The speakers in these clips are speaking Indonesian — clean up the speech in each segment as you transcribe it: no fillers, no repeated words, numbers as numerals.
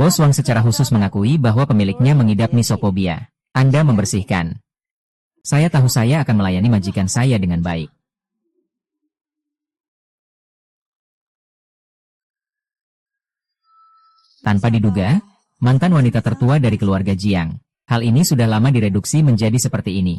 Bos Wang secara khusus mengakui bahwa pemiliknya mengidap misopobia. Anda membersihkan. Saya tahu saya akan melayani majikan saya dengan baik. Tanpa diduga, mantan wanita tertua dari keluarga Jiang. Hal ini sudah lama direduksi menjadi seperti ini.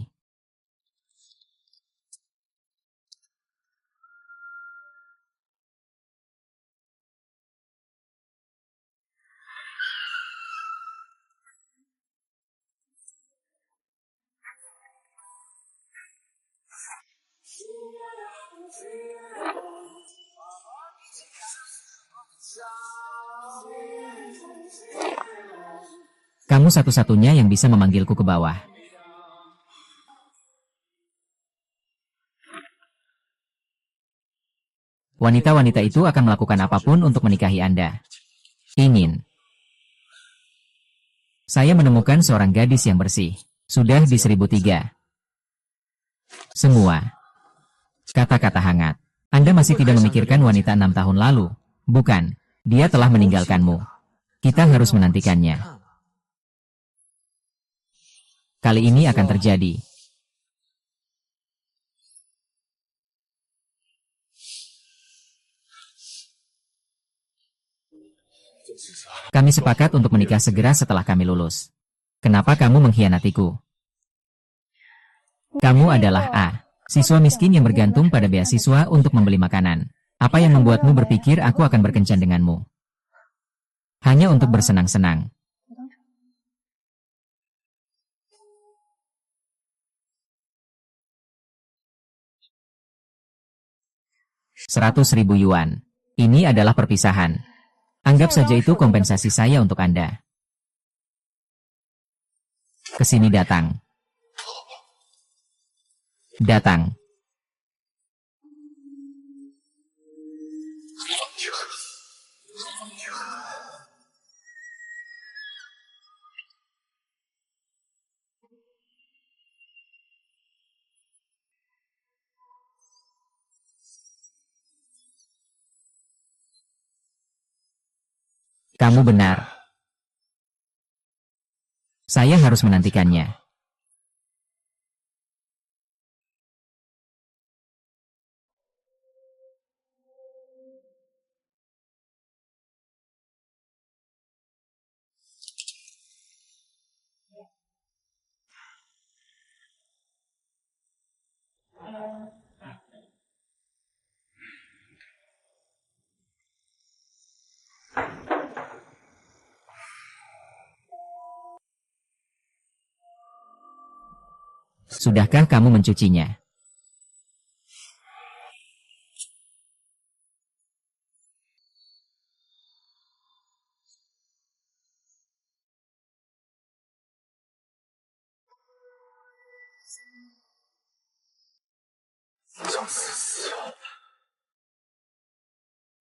Kamu satu-satunya yang bisa memanggilku ke bawah. Wanita-wanita itu akan melakukan apapun untuk menikahi Anda. Ingin. Saya menemukan seorang gadis yang bersih. Sudah di 1003. Semua. Kata-kata hangat. Anda masih tidak memikirkan wanita 6 tahun lalu. Bukan. Dia telah meninggalkanmu. Kita harus menantikannya. Kali ini akan terjadi. Kami sepakat untuk menikah segera setelah kami lulus. Kenapa kamu mengkhianatiku? Kamu adalah A, siswa miskin yang bergantung pada beasiswa untuk membeli makanan. Apa yang membuatmu berpikir aku akan berkencan denganmu? Hanya untuk bersenang-senang. 100.000 yuan. Ini adalah perpisahan. Anggap saja itu kompensasi saya untuk Anda. Kesini datang. Datang. Kamu benar. Saya harus menantikannya. Sudahkah kamu mencucinya?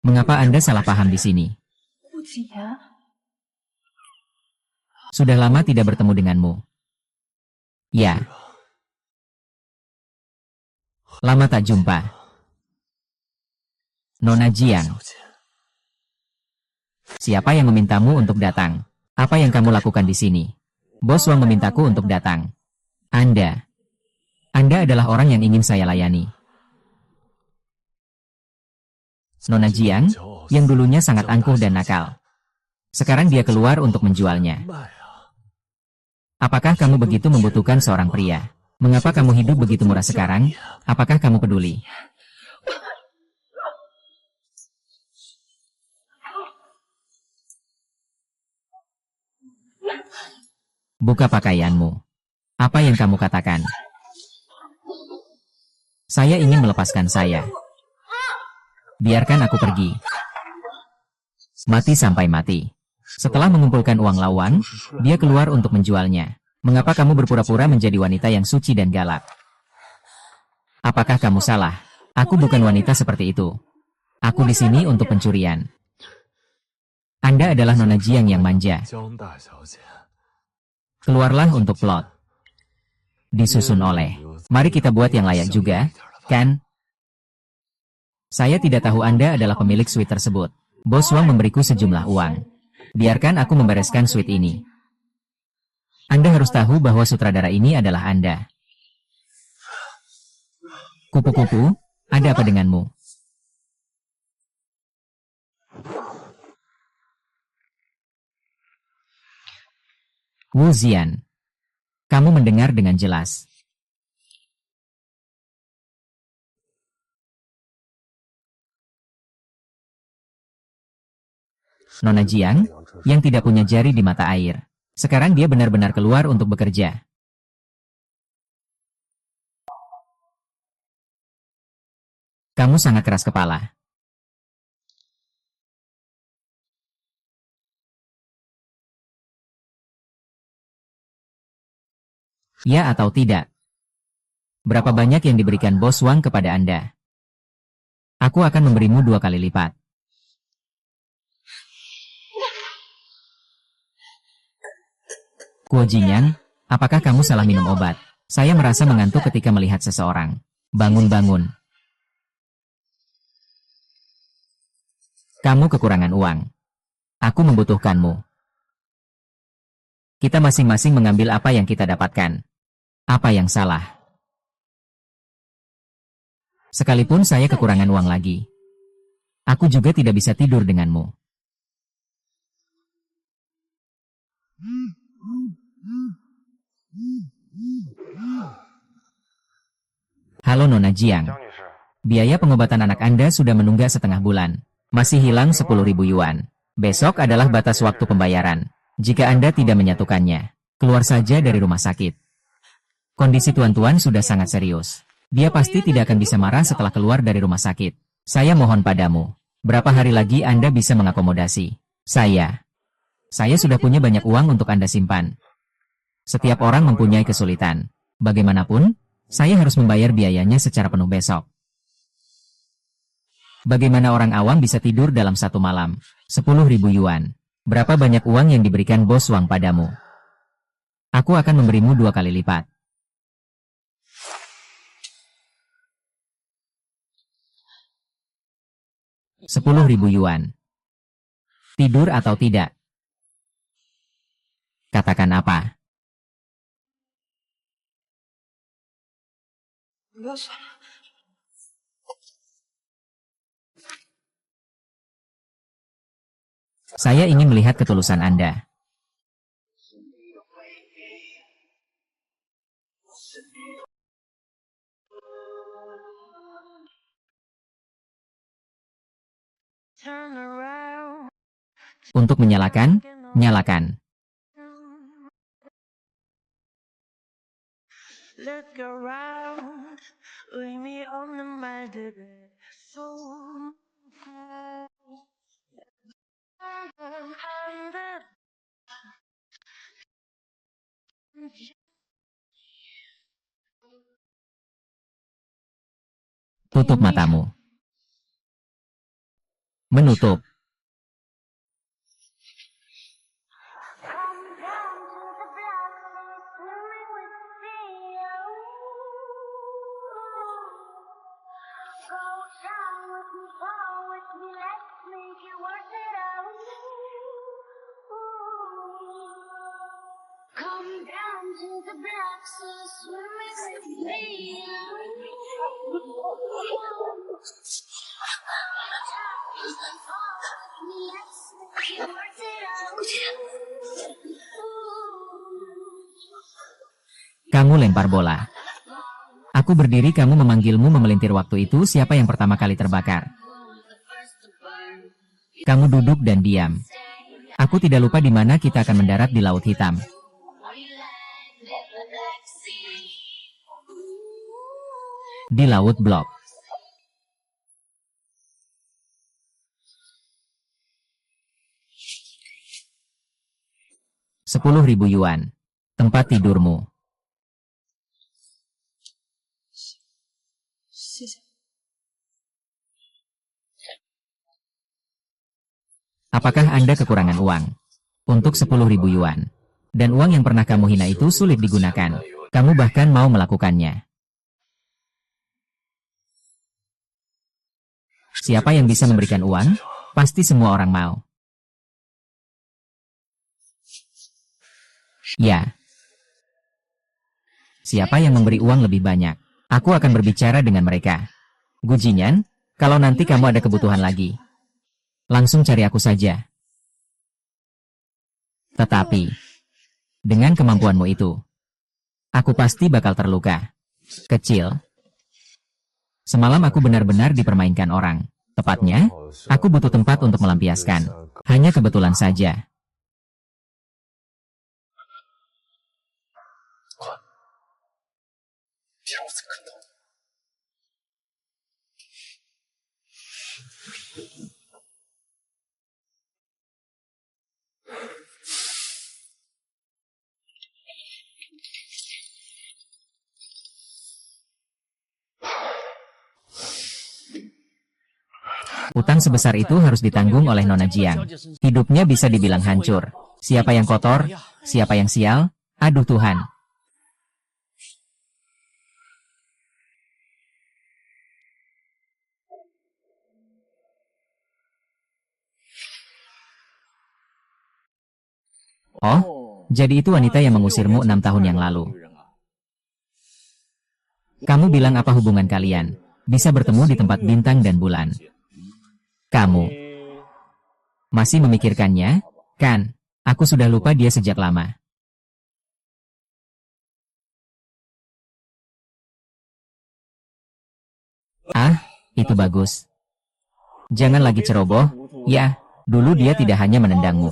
Mengapa Anda salah paham di sini? Sudah lama tidak bertemu denganmu. Ya. Lama tak jumpa. Nona Jiang. Siapa yang memintamu untuk datang? Apa yang kamu lakukan di sini? Bos Wang memintaku untuk datang. Anda. Anda adalah orang yang ingin saya layani. Nona Jiang, yang dulunya sangat angkuh dan nakal. Sekarang dia keluar untuk menjualnya. Apakah kamu begitu membutuhkan seorang pria? Mengapa kamu hidup begitu murah sekarang? Apakah kamu peduli? Buka pakaianmu. Apa yang kamu katakan? Saya ingin melepaskan saya. Biarkan aku pergi. Mati sampai mati. Setelah mengumpulkan uang lawan, dia keluar untuk menjualnya. Mengapa kamu berpura-pura menjadi wanita yang suci dan galak? Apakah kamu salah? Aku bukan wanita seperti itu. Aku di sini untuk pencurian. Anda adalah Nona Jiang yang manja. Keluarlah untuk plot. Disusun oleh. Mari kita buat yang layak juga, kan? Saya tidak tahu Anda adalah pemilik suite tersebut. Bos Wang memberiku sejumlah uang. Biarkan aku membereskan suite ini. Anda harus tahu bahwa sutradara ini adalah Anda. Kupu-kupu, ada apa denganmu? Wu Zian, kamu mendengar dengan jelas. Nona Jiang, yang tidak punya jari di mata air. Sekarang dia benar-benar keluar untuk bekerja. Kamu sangat keras kepala. Ya atau tidak? Berapa banyak yang diberikan Bos Wang kepada Anda? Aku akan memberimu 2 kali lipat. Kuo Jinyang, apakah kamu salah minum obat? Saya merasa mengantuk ketika melihat seseorang. Bangun-bangun. Kamu kekurangan uang. Aku membutuhkanmu. Kita masing-masing mengambil apa yang kita dapatkan. Apa yang salah? Sekalipun saya kekurangan uang lagi. Aku juga tidak bisa tidur denganmu. Halo Nona Jiang. Biaya pengobatan anak Anda sudah menunggak setengah bulan. Masih hilang 10.000 yuan. Besok adalah batas waktu pembayaran. Jika Anda tidak menyatukannya, keluar saja dari rumah sakit. Kondisi tuan-tuan sudah sangat serius. Dia pasti tidak akan bisa marah setelah keluar dari rumah sakit. Saya mohon padamu. Berapa hari lagi Anda bisa mengakomodasi saya? Saya sudah punya banyak uang untuk Anda simpan. Setiap orang mempunyai kesulitan. Bagaimanapun, saya harus membayar biayanya secara penuh besok. Bagaimana orang awam bisa tidur dalam satu malam? 10.000 yuan. Berapa banyak uang yang diberikan Bos Wang padamu? Aku akan memberimu 2 kali lipat. 10.000 yuan. Tidur atau tidak? Katakan apa? Saya ingin melihat ketulusan Anda. Untuk menyalakan, nyalakan. Tutup matamu. Menutup. Kamu lempar bola. Aku berdiri, kamu memanggilmu, memelintir. Waktu itu siapa yang pertama kali terbakar? Kamu duduk dan diam. Aku tidak lupa di mana kita akan mendarat, di Laut Hitam. Di Laut Blok. 10.000 yuan. Tempat tidurmu. Apakah Anda kekurangan uang? Untuk 10.000 yuan. Dan uang yang pernah kamu hina itu sulit digunakan. Kamu bahkan mau melakukannya. Siapa yang bisa memberikan uang? Pasti semua orang mau. Ya. Siapa yang memberi uang lebih banyak? Aku akan berbicara dengan mereka. Gujinyan, kalau nanti kamu ada kebutuhan lagi, langsung cari aku saja. Tetapi, dengan kemampuanmu itu, aku pasti bakal terluka. Kecil. Semalam aku benar-benar dipermainkan orang. Tepatnya, aku butuh tempat untuk melampiaskan. Hanya kebetulan saja. Utang sebesar itu harus ditanggung oleh Nona Jiang. Hidupnya bisa dibilang hancur. Siapa yang kotor? Siapa yang sial? Aduh Tuhan. Oh, jadi itu wanita yang mengusirmu 6 tahun yang lalu. Kamu bilang apa hubungan kalian? Bisa bertemu di tempat bintang dan bulan. Kamu masih memikirkannya, kan? Aku sudah lupa dia sejak lama. Ah, itu bagus. Jangan lagi ceroboh. Ya, dulu dia tidak hanya menendangmu,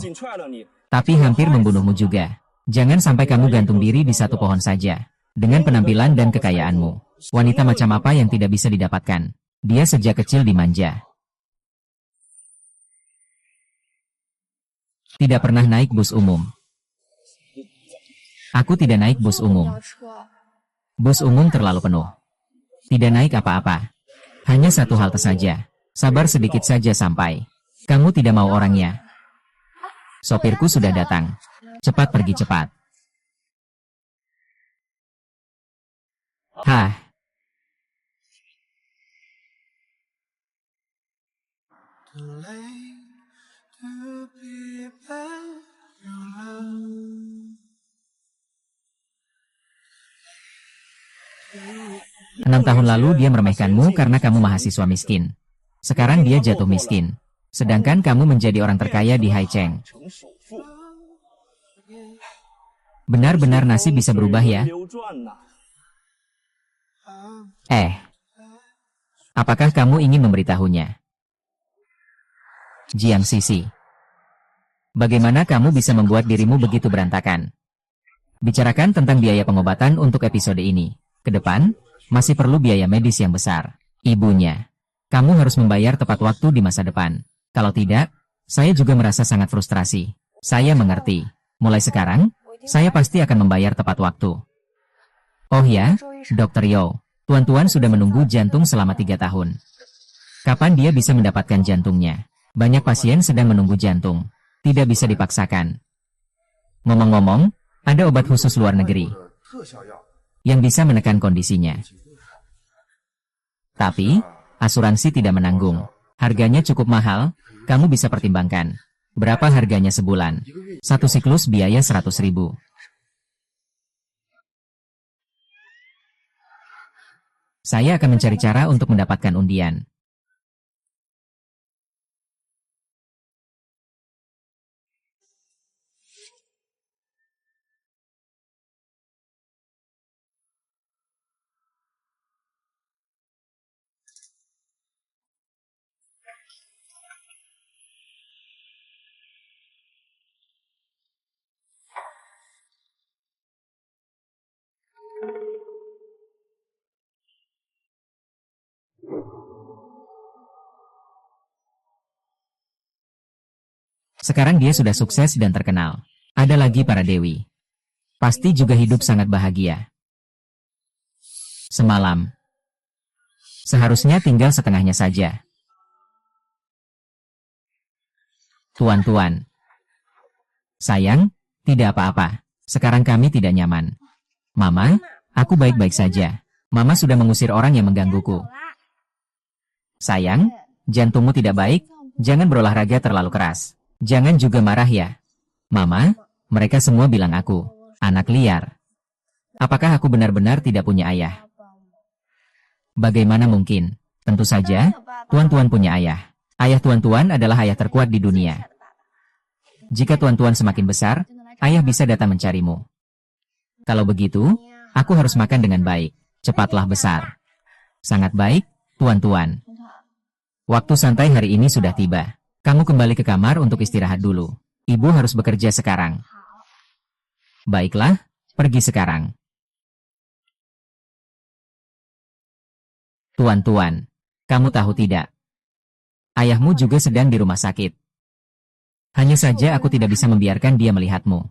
tapi hampir membunuhmu juga. Jangan sampai kamu gantung diri di satu pohon saja. Dengan penampilan dan kekayaanmu, wanita macam apa yang tidak bisa didapatkan? Dia sejak kecil dimanja. Tidak pernah naik bus umum. Aku tidak naik bus umum. Bus umum terlalu penuh. Tidak naik apa-apa. Hanya satu halte saja. Sabar sedikit saja sampai. Kamu tidak mau orangnya. Sopirku sudah datang. Cepat pergi cepat. Hah. Enam tahun lalu dia meremehkanmu karena kamu mahasiswa miskin. Sekarang dia jatuh miskin. Sedangkan kamu menjadi orang terkaya di Haicheng. Benar-benar nasib bisa berubah ya. Apakah kamu ingin memberitahunya? Jiang Sisi. Bagaimana kamu bisa membuat dirimu begitu berantakan? Bicarakan tentang biaya pengobatan untuk episode ini. Ke depan, masih perlu biaya medis yang besar. Ibunya. Kamu harus membayar tepat waktu di masa depan. Kalau tidak, saya juga merasa sangat frustrasi. Saya mengerti. Mulai sekarang, saya pasti akan membayar tepat waktu. Oh ya, Dr. Yo. Tuan-tuan sudah menunggu jantung selama 3 tahun. Kapan dia bisa mendapatkan jantungnya? Banyak pasien sedang menunggu jantung. Tidak bisa dipaksakan. Ngomong-ngomong, ada obat khusus luar negeri yang bisa menekan kondisinya. Tapi, asuransi tidak menanggung. Harganya cukup mahal, kamu bisa pertimbangkan. Berapa harganya sebulan? Satu siklus biaya 100.000. Saya akan mencari cara untuk mendapatkan undian. Sekarang dia sudah sukses dan terkenal. Ada lagi para dewi. Pasti juga hidup sangat bahagia. Semalam. Seharusnya tinggal setengahnya saja. Tuan-tuan. Sayang, tidak apa-apa. Sekarang kami tidak nyaman. Mama, aku baik-baik saja. Mama sudah mengusir orang yang menggangguku. Sayang, jantungmu tidak baik, jangan berolahraga terlalu keras. Jangan juga marah ya. Mama, mereka semua bilang aku Anak liar. Apakah aku benar-benar tidak punya ayah? Bagaimana mungkin? Tentu saja, tuan-tuan punya ayah. Ayah tuan-tuan adalah ayah terkuat di dunia. Jika tuan-tuan semakin besar, ayah bisa datang mencarimu. Kalau begitu, aku harus makan dengan baik. Cepatlah besar. Sangat baik, tuan-tuan. Waktu santai hari ini sudah tiba. Kamu kembali ke kamar untuk istirahat dulu. Ibu harus bekerja sekarang. Baiklah, pergi sekarang. Tuan-tuan, kamu tahu tidak? Ayahmu juga sedang di rumah sakit. Hanya saja aku tidak bisa membiarkan dia melihatmu.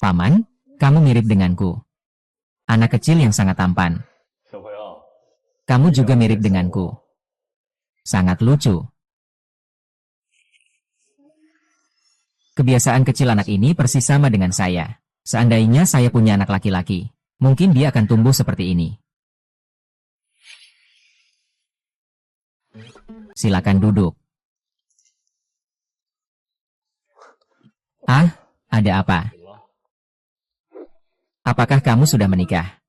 Paman, kamu mirip denganku. Anak kecil yang sangat tampan. Kamu juga mirip denganku. Sangat lucu. Kebiasaan kecil anak ini persis sama dengan saya. Seandainya saya punya anak laki-laki, mungkin dia akan tumbuh seperti ini. Silakan duduk. Ah, ada apa? Apakah kamu sudah menikah?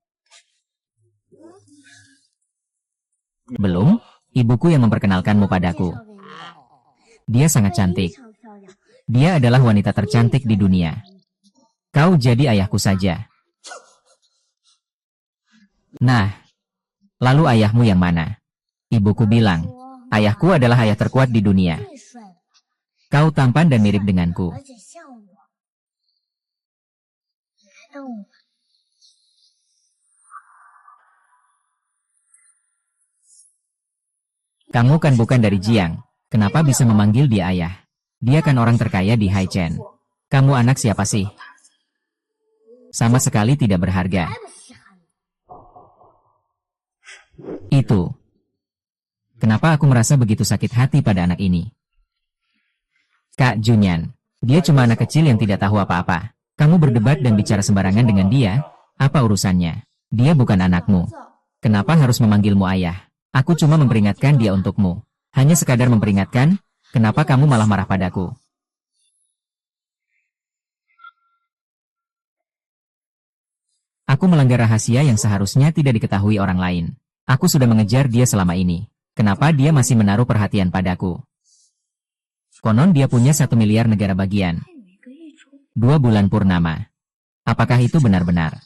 Belum, ibuku yang memperkenalkanmu padaku. Dia sangat cantik. Dia adalah wanita tercantik di dunia. Kau jadi ayahku saja. Nah, lalu ayahmu yang mana? Ibuku bilang, ayahku adalah ayah terkuat di dunia. Kau tampan dan mirip denganku. Kamu kan bukan dari Jiang. Kenapa bisa memanggil dia ayah? Dia kan orang terkaya di Haichen. Kamu anak siapa sih? Sama sekali tidak berharga. Itu. Kenapa aku merasa begitu sakit hati pada anak ini? Kak Junyan. Dia cuma anak kecil yang tidak tahu apa-apa. Kamu berdebat dan bicara sembarangan dengan dia? Apa urusannya? Dia bukan anakmu. Kenapa harus memanggilmu ayah? Aku cuma memperingatkan dia untukmu. Hanya sekadar memperingatkan, kenapa kamu malah marah padaku? Aku melanggar rahasia yang seharusnya tidak diketahui orang lain. Aku sudah mengejar dia selama ini. Kenapa dia masih menaruh perhatian padaku? Konon dia punya 1 miliar negara bagian. 2 bulan purnama. Apakah itu benar-benar?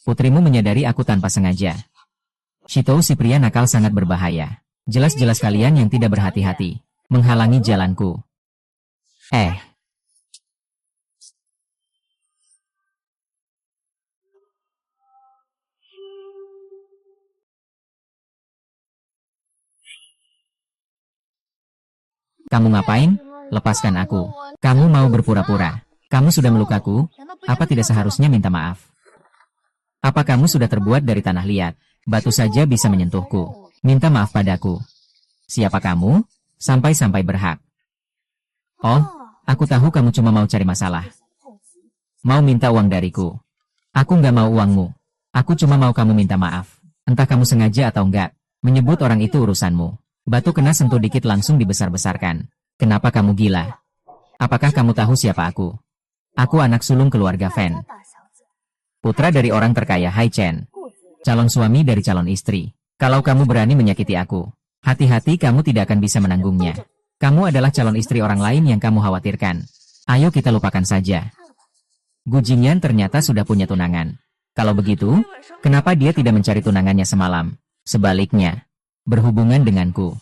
Putrimu menyadari aku tanpa sengaja. Shitou si pria nakal sangat berbahaya. Jelas-jelas kalian yang tidak berhati-hati. Menghalangi jalanku. Kamu ngapain? Lepaskan aku. Kamu mau berpura-pura. Kamu sudah melukaku. Apa tidak seharusnya minta maaf? Apa kamu sudah terbuat dari tanah liat? Batu saja bisa menyentuhku. Minta maaf padaku. Siapa kamu? Sampai-sampai berhak. Oh, aku tahu kamu cuma mau cari masalah. Mau minta uang dariku. Aku nggak mau uangmu. Aku cuma mau kamu minta maaf. Entah kamu sengaja atau enggak. Menyebut orang itu urusanmu. Batu kena sentuh dikit langsung dibesar-besarkan. Kenapa kamu gila? Apakah kamu tahu siapa aku? Aku anak sulung keluarga Fan. Putra dari orang terkaya Haichen. Calon suami dari calon istri. Kalau kamu berani menyakiti aku, hati-hati kamu tidak akan bisa menanggungnya. Kamu adalah calon istri orang lain yang kamu khawatirkan. Ayo kita lupakan saja. Gu Jingyan ternyata sudah punya tunangan. Kalau begitu, kenapa dia tidak mencari tunangannya semalam? Sebaliknya, berhubungan denganku.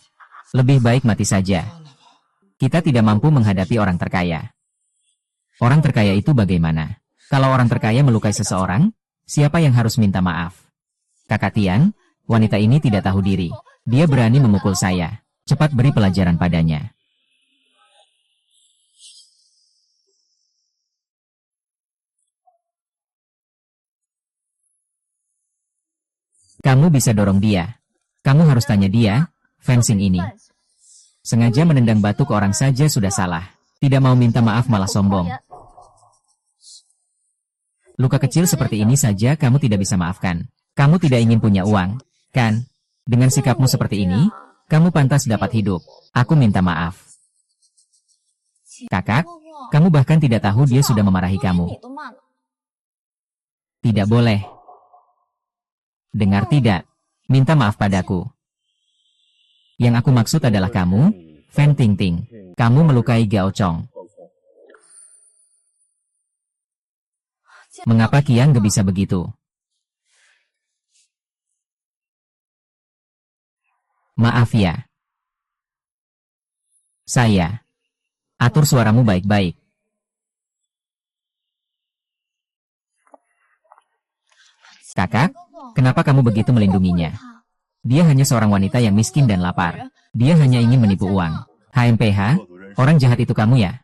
Lebih baik mati saja. Kita tidak mampu menghadapi orang terkaya. Orang terkaya itu bagaimana? Kalau orang terkaya melukai seseorang, siapa yang harus minta maaf? Kakak Tian, wanita ini tidak tahu diri. Dia berani memukul saya. Cepat beri pelajaran padanya. Kamu bisa dorong dia. Kamu harus tanya dia, fencing ini. Sengaja menendang batu ke orang saja sudah salah. Tidak mau minta maaf malah sombong. Luka kecil seperti ini saja kamu tidak bisa maafkan. Kamu tidak ingin punya uang, kan? Dengan sikapmu seperti ini, kamu pantas dapat hidup. Aku minta maaf. Kakak, kamu bahkan tidak tahu dia sudah memarahi kamu. Tidak boleh. Dengar tidak? Minta maaf padaku. Yang aku maksud adalah kamu, Fan Tingting. Kamu melukai Gao Chong. Mengapa Qiang gak bisa begitu? Maaf ya. Saya. Atur suaramu baik-baik. Kakak, kenapa kamu begitu melindunginya? Dia hanya seorang wanita yang miskin dan lapar. Dia hanya ingin menipu uang. HMPH, orang jahat itu kamu ya?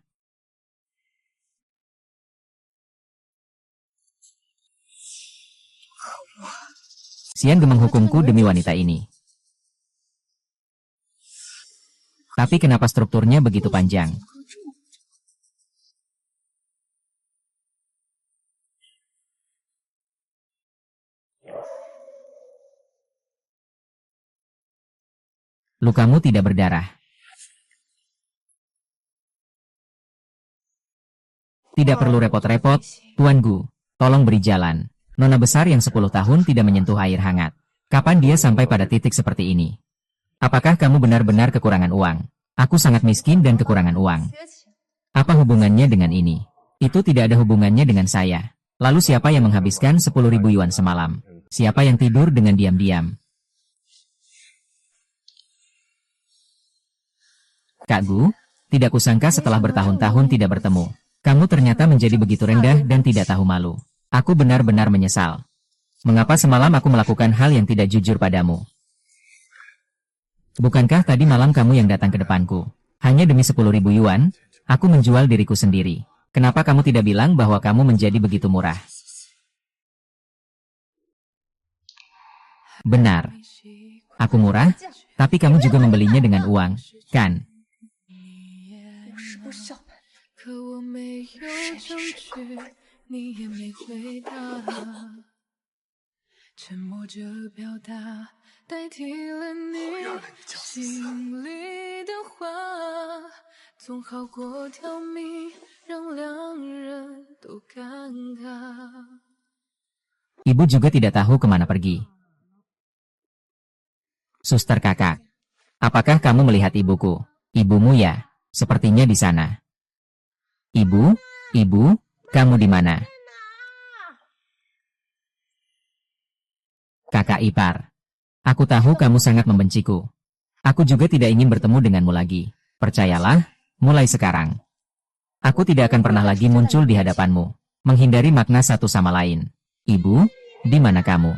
Xian menghukumku demi wanita ini. Tapi kenapa strukturnya begitu panjang? Lukamu tidak berdarah. Tidak perlu repot-repot, Tuan Gu. Tolong beri jalan. Nona besar yang 10 tahun tidak menyentuh air hangat. Kapan dia sampai pada titik seperti ini? Apakah kamu benar-benar kekurangan uang? Aku sangat miskin dan kekurangan uang. Apa hubungannya dengan ini? Itu tidak ada hubungannya dengan saya. Lalu siapa yang menghabiskan 10.000 yuan semalam? Siapa yang tidur dengan diam-diam? Kak Gu, tidak kusangka setelah bertahun-tahun tidak bertemu. Kamu ternyata menjadi begitu rendah dan tidak tahu malu. Aku benar-benar menyesal. Mengapa semalam aku melakukan hal yang tidak jujur padamu? Bukankah tadi malam kamu yang datang ke depanku? Hanya demi 10.000 yuan, aku menjual diriku sendiri. Kenapa kamu tidak bilang bahwa kamu menjadi begitu murah? Benar. Aku murah, tapi kamu juga membelinya dengan uang, kan? Ibu juga tidak tahu kemana pergi. Suster kakak, apakah kamu melihat ibuku? Ibumu ya, sepertinya di sana. Ibu, ibu, kamu di mana? Kakak ipar, aku tahu kamu sangat membenciku. Aku juga tidak ingin bertemu denganmu lagi. Percayalah, mulai sekarang. Aku tidak akan pernah lagi muncul di hadapanmu, menghindari makna satu sama lain. Ibu, di mana kamu?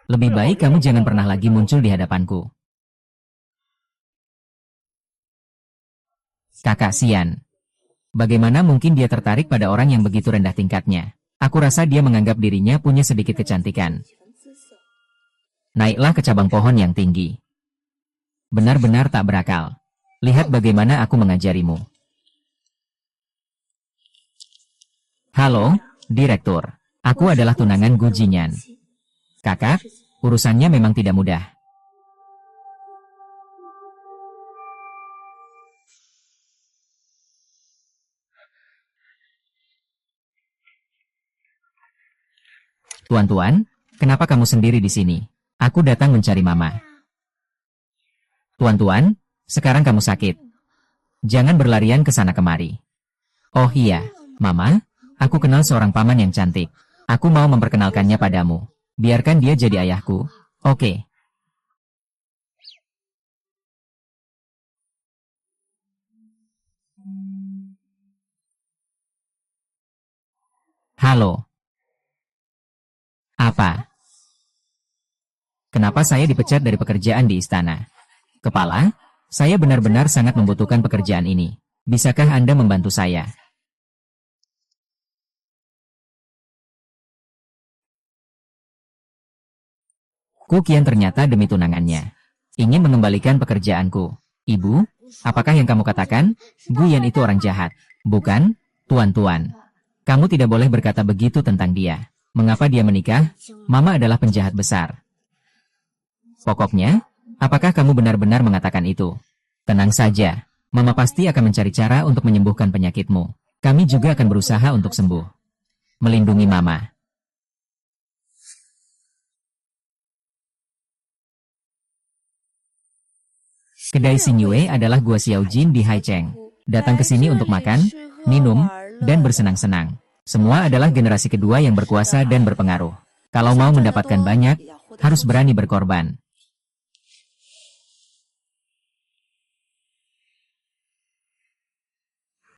Lebih baik kamu jangan pernah lagi muncul di hadapanku. Kakak Xian. Bagaimana mungkin dia tertarik pada orang yang begitu rendah tingkatnya? Aku rasa dia menganggap dirinya punya sedikit kecantikan. Naiklah ke cabang pohon yang tinggi. Benar-benar tak berakal. Lihat bagaimana aku mengajarimu. Halo, Direktur. Aku adalah tunangan Gu Jinyan. Kakak, urusannya memang tidak mudah. Tuan-tuan, kenapa kamu sendiri di sini? Aku datang mencari Mama. Tuan-tuan, sekarang kamu sakit. Jangan berlarian ke sana kemari. Oh iya, Mama, aku kenal seorang paman yang cantik. Aku mau memperkenalkannya padamu. Biarkan dia jadi ayahku. Oke. Halo. Apa? Kenapa saya dipecat dari pekerjaan di istana? Kepala, saya benar-benar sangat membutuhkan pekerjaan ini. Bisakah Anda membantu saya? Ku Qian ternyata demi tunangannya. Ingin mengembalikan pekerjaanku. Ibu, apakah yang kamu katakan? Guyan itu orang jahat. Bukan, tuan-tuan. Kamu tidak boleh berkata begitu tentang dia. Mengapa dia menikah? Mama adalah penjahat besar. Pokoknya, apakah kamu benar-benar mengatakan itu? Tenang saja. Mama pasti akan mencari cara untuk menyembuhkan penyakitmu. Kami juga akan berusaha untuk sembuh. Melindungi Mama. Kedai Xingyue adalah gua Xiaojin di Haicheng. Datang ke sini untuk makan, minum, dan bersenang-senang. Semua adalah generasi kedua yang berkuasa dan berpengaruh. Kalau mau mendapatkan banyak, harus berani berkorban.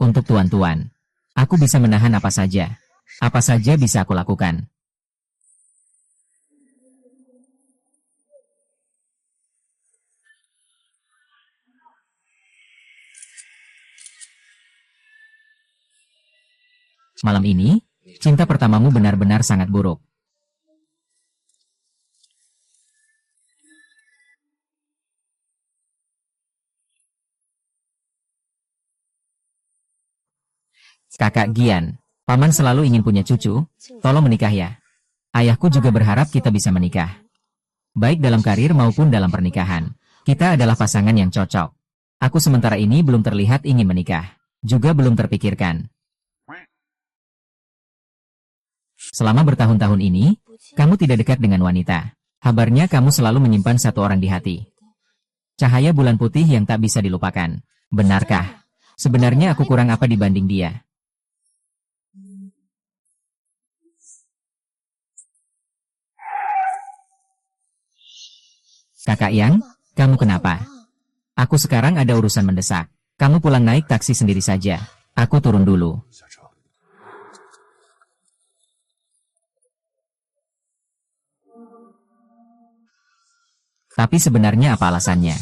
Untuk tuan-tuan, aku bisa menahan apa saja. Apa saja bisa aku lakukan. Malam ini, cinta pertamamu benar-benar sangat buruk. Kakak Gian, paman selalu ingin punya cucu, tolong menikah ya. Ayahku juga berharap kita bisa menikah. Baik dalam karir maupun dalam pernikahan. Kita adalah pasangan yang cocok. Aku sementara ini belum terlihat ingin menikah. Juga belum terpikirkan. Selama bertahun-tahun ini, kamu tidak dekat dengan wanita. Kabarnya kamu selalu menyimpan satu orang di hati. Cahaya bulan putih yang tak bisa dilupakan. Benarkah? Sebenarnya aku kurang apa dibanding dia? Kakak Yang, kamu kenapa? Aku sekarang ada urusan mendesak. Kamu pulang naik taksi sendiri saja. Aku turun dulu. Tapi sebenarnya apa alasannya?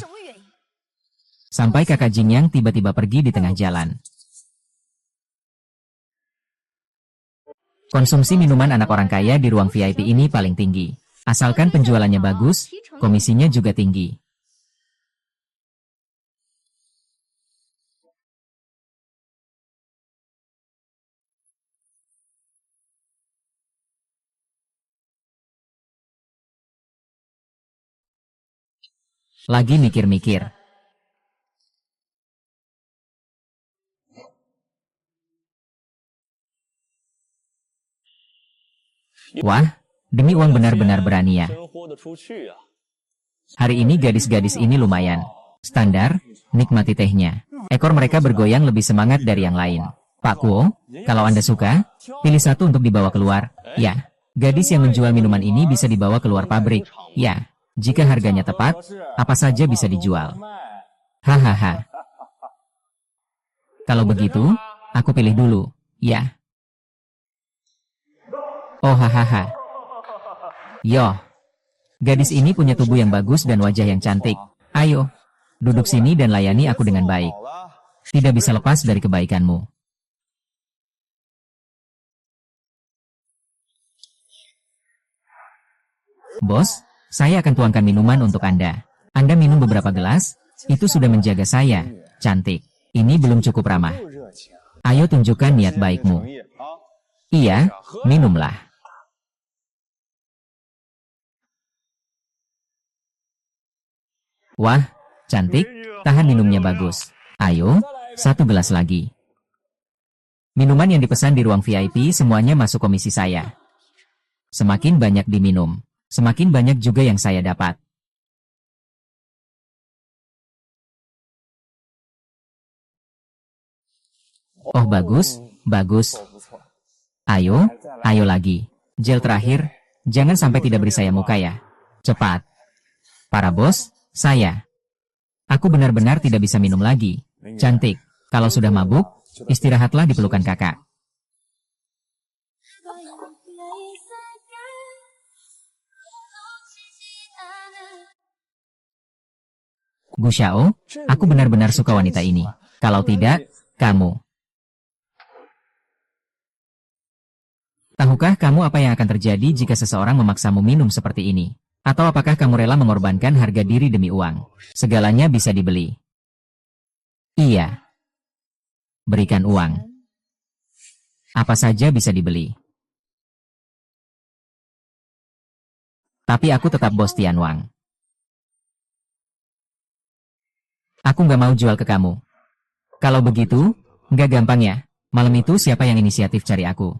Sampai kakak Jingyang tiba-tiba pergi di tengah jalan. Konsumsi minuman anak orang kaya di ruang VIP ini paling tinggi. Asalkan penjualannya bagus, komisinya juga tinggi. Lagi mikir-mikir. Wah, demi uang benar-benar berani ya. Hari ini gadis-gadis ini lumayan. Standar, nikmati tehnya. Ekor mereka bergoyang lebih semangat dari yang lain. Pak Kuo, kalau Anda suka, pilih satu untuk dibawa keluar. Ya, gadis yang menjual minuman ini bisa dibawa keluar pabrik. Ya, jika harganya tepat, apa saja bisa dijual. Hahaha. Kalau begitu, aku pilih dulu. Ya. Oh hahaha. Yo. Gadis ini punya tubuh yang bagus dan wajah yang cantik. Ayo, duduk sini dan layani aku dengan baik. Tidak bisa lepas dari kebaikanmu. Bos, saya akan tuangkan minuman untuk Anda. Anda minum beberapa gelas, itu sudah menjaga saya. Cantik. Ini belum cukup ramah. Ayo tunjukkan niat baikmu. Iya, minumlah. Wah, cantik, tahan minumnya bagus. Ayo, satu gelas lagi. Minuman yang dipesan di ruang VIP semuanya masuk komisi saya. Semakin banyak diminum, semakin banyak juga yang saya dapat. Oh bagus, bagus. Ayo, ayo lagi. Gel terakhir, jangan sampai tidak beri saya muka ya. Cepat. Para bos, saya. Aku benar-benar tidak bisa minum lagi. Cantik. Kalau sudah mabuk, istirahatlah di pelukan kakak. Gu Xiao, aku benar-benar suka wanita ini. Kalau tidak, kamu. Tahukah kamu apa yang akan terjadi jika seseorang memaksamu minum seperti ini? Atau apakah kamu rela mengorbankan harga diri demi uang? Segalanya bisa dibeli. Iya. Berikan uang. Apa saja bisa dibeli. Tapi aku tetap bos Tian Wang. Aku nggak mau jual ke kamu. Kalau begitu, nggak gampang ya. Malam itu siapa yang inisiatif cari aku?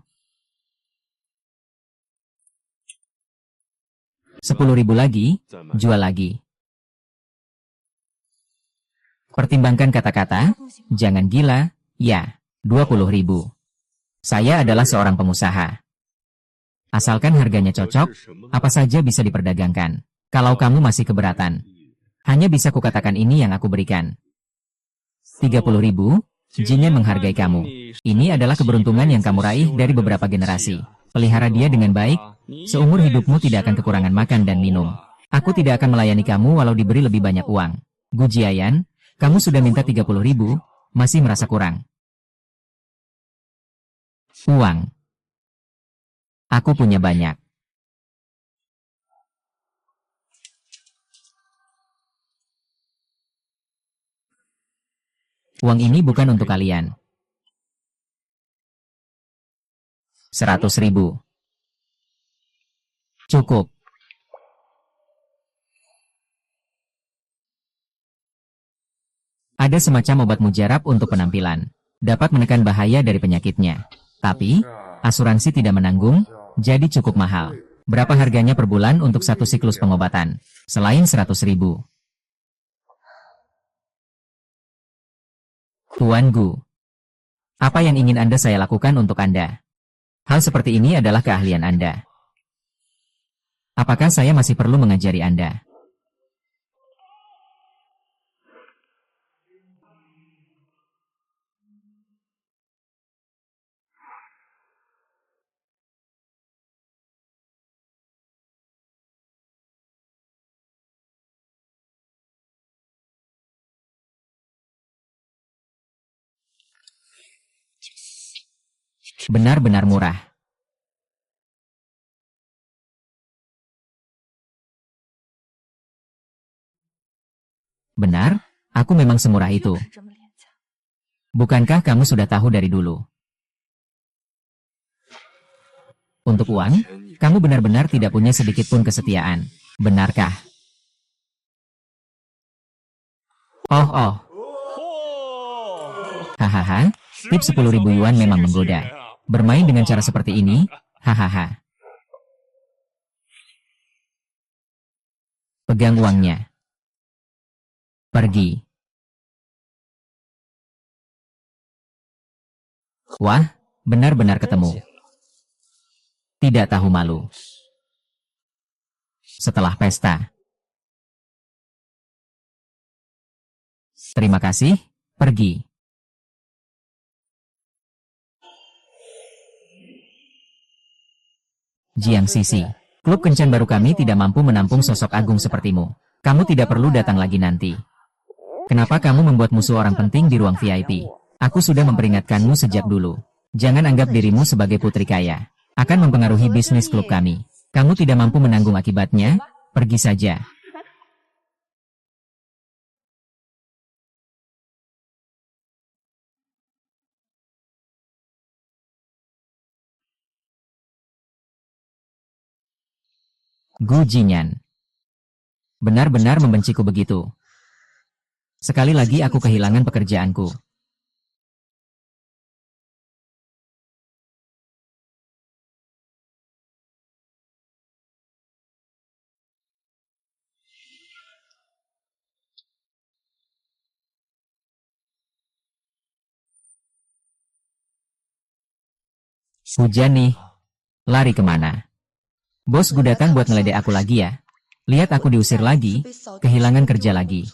10.000 lagi, jual lagi. Pertimbangkan kata-kata, jangan gila, ya, 20.000. Saya adalah seorang pengusaha. Asalkan harganya cocok, apa saja bisa diperdagangkan. Kalau kamu masih keberatan, hanya bisa kukatakan ini yang aku berikan. 30.000, Jinyan menghargai kamu. Ini adalah keberuntungan yang kamu raih dari beberapa generasi. Pelihara dia dengan baik, seumur hidupmu tidak akan kekurangan makan dan minum. Aku tidak akan melayani kamu walau diberi lebih banyak uang. Gu Jiayan, kamu sudah minta 30.000, masih merasa kurang. Uang. Aku punya banyak. Uang ini bukan untuk kalian. 100.000. Cukup. Ada semacam obat mujarab untuk penampilan. Dapat menekan bahaya dari penyakitnya. Tapi, asuransi tidak menanggung, jadi cukup mahal. Berapa harganya per bulan untuk satu siklus pengobatan? Selain 100.000. Tuan Gu. Apa yang ingin Anda saya lakukan untuk Anda? Hal seperti ini adalah keahlian Anda. Apakah saya masih perlu mengajari Anda? Benar-benar murah. Benar, aku memang semurah itu. Bukankah kamu sudah tahu dari dulu? Untuk uang, kamu benar-benar tidak punya sedikit pun kesetiaan. Benarkah? Oh. Hahaha, tips 10.000 yuan memang menggoda. Bermain dengan cara seperti ini, hahaha. Pegang uangnya. Pergi. Wah, benar-benar ketemu. Tidak tahu malu. Setelah pesta. Terima kasih, pergi. Jiang Sisi, klub kencan baru kami tidak mampu menampung sosok agung sepertimu. Kamu tidak perlu datang lagi nanti. Kenapa kamu membuat musuh orang penting di ruang VIP? Aku sudah memperingatkanmu sejak dulu. Jangan anggap dirimu sebagai putri kaya. Akan mempengaruhi bisnis klub kami. Kamu tidak mampu menanggung akibatnya, pergi saja. Gu Jinyan. Benar-benar membenciku begitu. Sekali lagi aku kehilangan pekerjaanku. Hujan nih. Lari kemana? Bos Gu datang buat ngeledek aku lagi ya. Lihat aku diusir lagi, kehilangan kerja lagi.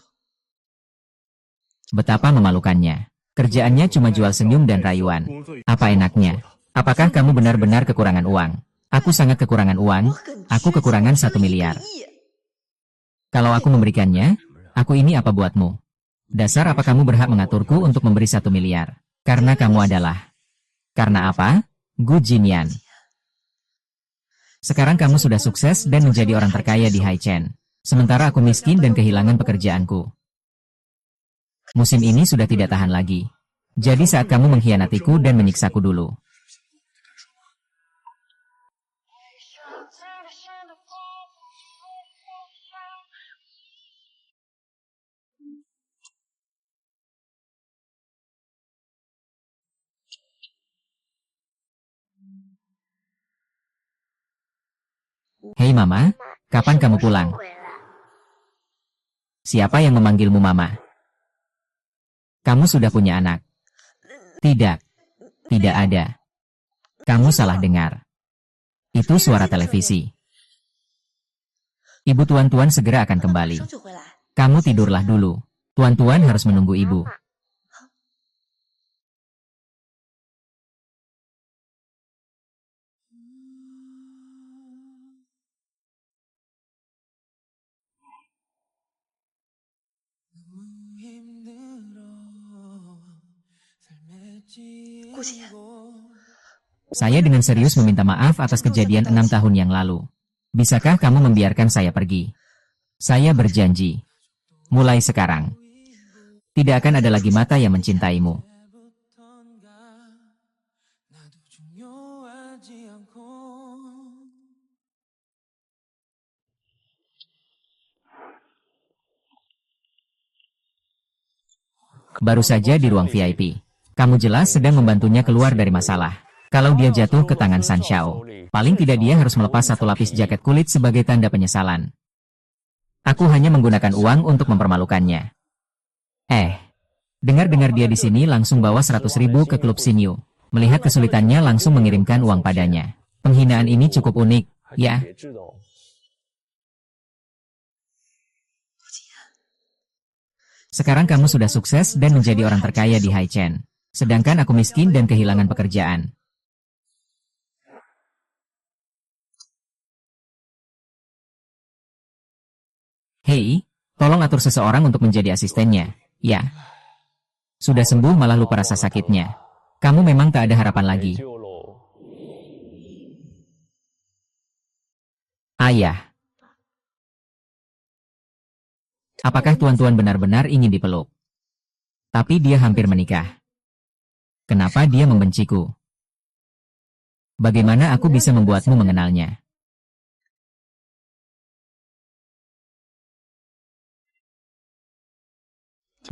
Betapa memalukannya. Kerjaannya cuma jual senyum dan rayuan. Apa enaknya? Apakah kamu benar-benar kekurangan uang? Aku sangat kekurangan uang, aku kekurangan 1 miliar. Kalau aku memberikannya, Aku ini apa buatmu? Dasar apa kamu berhak mengaturku untuk memberi 1 miliar? Karena kamu adalah... Karena apa? Gu Jinyan. Sekarang kamu sudah sukses dan menjadi orang terkaya di Haichen. Sementara aku miskin dan kehilangan pekerjaanku. Musim ini sudah tidak tahan lagi. Jadi saat kamu mengkhianatiku dan menyiksaku dulu. Hei Mama, kapan kamu pulang? Siapa yang memanggilmu Mama? Kamu sudah punya anak? Tidak, tidak ada. Kamu salah dengar. Itu suara televisi. Ibu tuan-tuan segera akan kembali. Kamu tidurlah dulu. Tuan-tuan harus menunggu ibu. Saya dengan serius meminta maaf atas kejadian 6 tahun yang lalu. Bisakah kamu membiarkan saya pergi? Saya berjanji. Mulai sekarang. Tidak akan ada lagi mata yang mencintaimu. Baru saja di ruang VIP. Kamu jelas sedang membantunya keluar dari masalah. Kalau dia jatuh ke tangan San Xiao, paling tidak dia harus melepas 1 lapis jaket kulit sebagai tanda penyesalan. Aku hanya menggunakan uang untuk mempermalukannya. Dengar-dengar dia di sini langsung bawa 100.000 ke klub Sinyu. Melihat kesulitannya langsung mengirimkan uang padanya. Penghinaan ini cukup unik, ya. Sekarang kamu sudah sukses dan menjadi orang terkaya di Haichen. Sedangkan aku miskin dan kehilangan pekerjaan. Hei, tolong atur seseorang untuk menjadi asistennya. Ya. Sudah sembuh malah lupa rasa sakitnya. Kamu memang tak ada harapan lagi. Ayah. Apakah tuan-tuan benar-benar ingin dipeluk? Tapi dia hampir menikah. Kenapa dia membenciku? Bagaimana aku bisa membuatmu mengenalnya?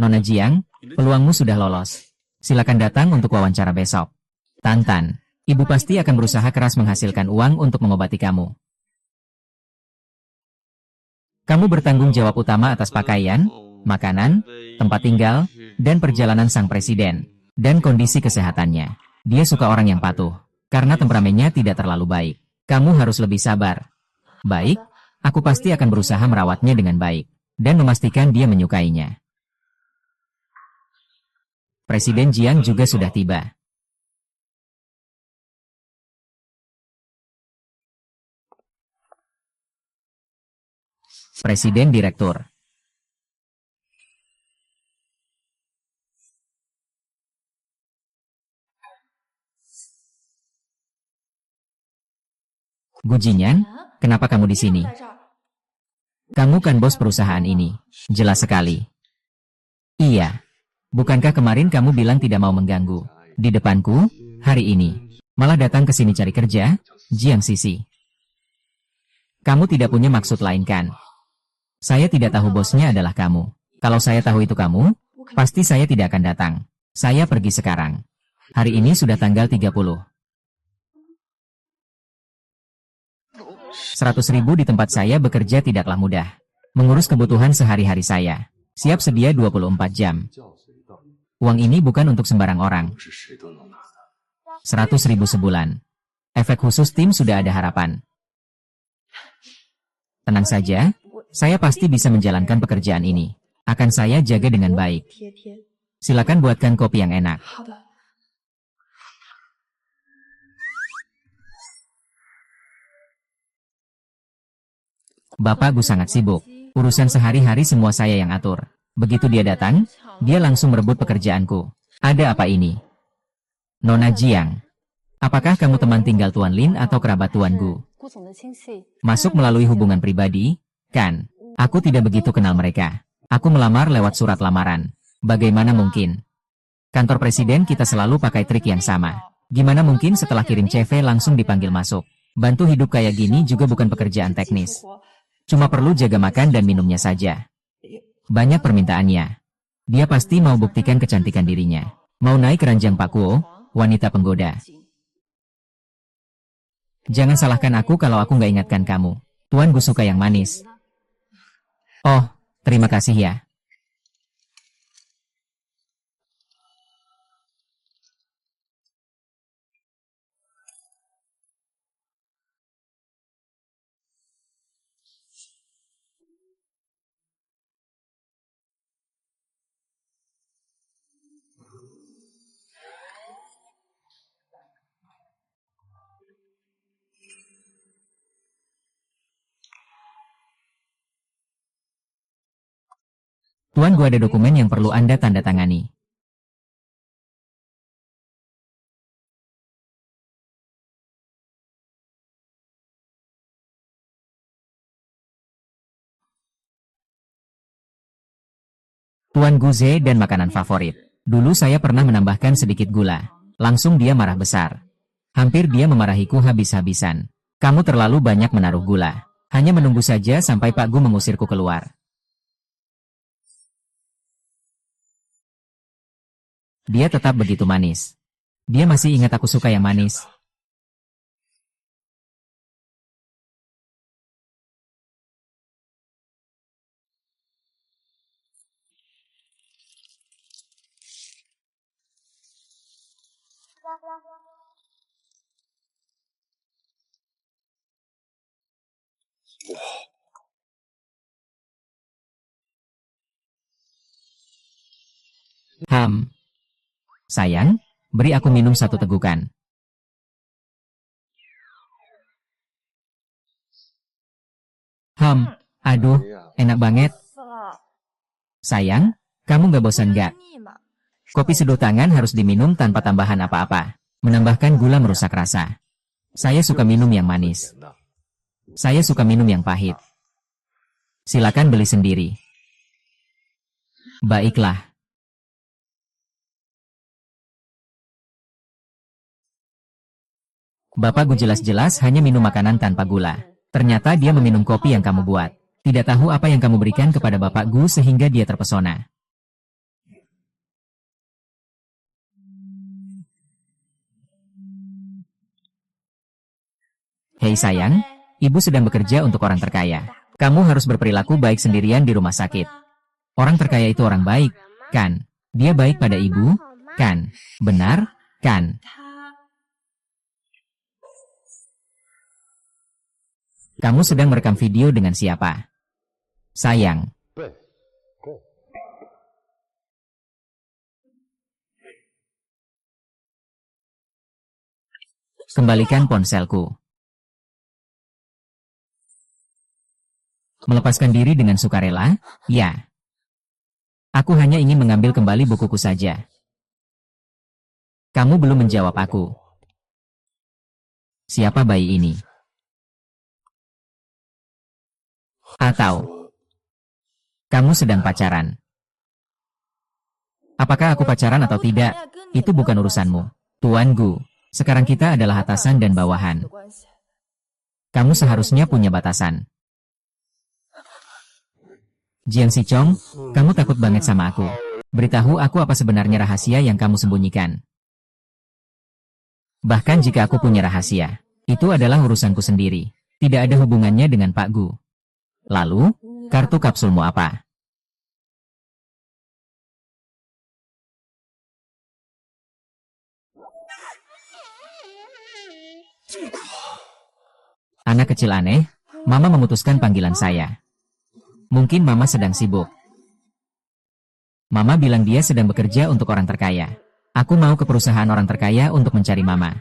Nona Jiang, peluangmu sudah lolos. Silakan datang untuk wawancara besok. Tantan, ibu pasti akan berusaha keras menghasilkan uang untuk mengobati kamu. Kamu bertanggung jawab utama atas pakaian, makanan, tempat tinggal, dan perjalanan sang presiden, dan kondisi kesehatannya. Dia suka orang yang patuh, karena temperamennya tidak terlalu baik. Kamu harus lebih sabar. Baik, aku pasti akan berusaha merawatnya dengan baik, dan memastikan dia menyukainya. Presiden Jiang juga sudah tiba. Presiden Direktur. Gu Jinyan, kenapa kamu di sini? Kamu kan bos perusahaan ini. Jelas sekali. Iya. Bukankah kemarin kamu bilang tidak mau mengganggu? Di depanku, hari ini. Malah datang ke sini cari kerja? Jiang Sisi. Kamu tidak punya maksud lain kan? Saya tidak tahu bosnya adalah kamu. Kalau saya tahu itu kamu, pasti saya tidak akan datang. Saya pergi sekarang. Hari ini sudah tanggal 30. 100.000 di tempat saya bekerja tidaklah mudah. Mengurus kebutuhan sehari-hari saya. Siap sedia 24 jam. Uang ini bukan untuk sembarang orang. 100.000 sebulan. Efek khusus tim sudah ada harapan. Tenang saja, saya pasti bisa menjalankan pekerjaan ini. Akan saya jaga dengan baik. Silakan buatkan kopi yang enak. Bapak Gu sangat sibuk. Urusan sehari-hari semua saya yang atur. Begitu dia datang, dia langsung merebut pekerjaanku. Ada apa ini? Nona Jiang, apakah kamu teman tinggal Tuan Lin atau kerabat Tuan Gu? Masuk melalui hubungan pribadi, kan? Aku tidak begitu kenal mereka. Aku melamar lewat surat lamaran. Bagaimana mungkin? Kantor presiden kita selalu pakai trik yang sama. Gimana mungkin setelah kirim CV langsung dipanggil masuk? Bantu hidup kayak gini juga bukan pekerjaan teknis. Cuma perlu jaga makan dan minumnya saja. Banyak permintaannya. Dia pasti mau buktikan kecantikan dirinya. Mau naik ranjang Pak Kuo, wanita penggoda. Jangan salahkan aku kalau aku nggak ingatkan kamu. Tuan Gu suka yang manis. Oh, terima kasih ya. Tuan Gu ada dokumen yang perlu Anda tanda tangani. Tuan Gu Ze dan makanan favorit. Dulu saya pernah menambahkan sedikit gula. Langsung dia marah besar. Hampir dia memarahiku habis-habisan. Kamu terlalu banyak menaruh gula. Hanya menunggu saja sampai Pak Gu mengusirku keluar. Dia tetap begitu manis. Dia masih ingat aku suka yang manis. Sayang, beri aku minum satu tegukan. Aduh, enak banget. Sayang, kamu gak bosan gak? Kopi seduh tangan harus diminum tanpa tambahan apa-apa. Menambahkan gula merusak rasa. Saya suka minum yang manis. Saya suka minum yang pahit. Silakan beli sendiri. Baiklah. Bapak Gu jelas-jelas hanya minum makanan tanpa gula. Ternyata dia meminum kopi yang kamu buat. Tidak tahu apa yang kamu berikan kepada Bapak Gu sehingga dia terpesona. Hei sayang, ibu sedang bekerja untuk orang terkaya. Kamu harus berperilaku baik sendirian di rumah sakit. Orang terkaya itu orang baik, kan? Dia baik pada ibu, kan? Benar, kan? Kamu sedang merekam video dengan siapa? Sayang. Kembalikan ponselku. Melepaskan diri dengan sukarela? Ya. Aku hanya ingin mengambil kembali bukuku saja. Kamu belum menjawab aku. Siapa bayi ini? Atau kamu sedang pacaran? Apakah aku pacaran atau tidak? Itu bukan urusanmu. Tuan Gu, sekarang kita adalah atasan dan bawahan. Kamu seharusnya punya batasan. Jiang Sichong, kamu takut banget sama aku. Beritahu aku apa sebenarnya rahasia yang kamu sembunyikan. Bahkan jika aku punya rahasia, itu adalah urusanku sendiri. Tidak ada hubungannya dengan Pak Gu. Lalu, kartu kapsulmu apa? Anak kecil aneh, Mama memutuskan panggilan saya. Mungkin Mama sedang sibuk. Mama bilang dia sedang bekerja untuk orang terkaya. Aku mau ke perusahaan orang terkaya untuk mencari Mama.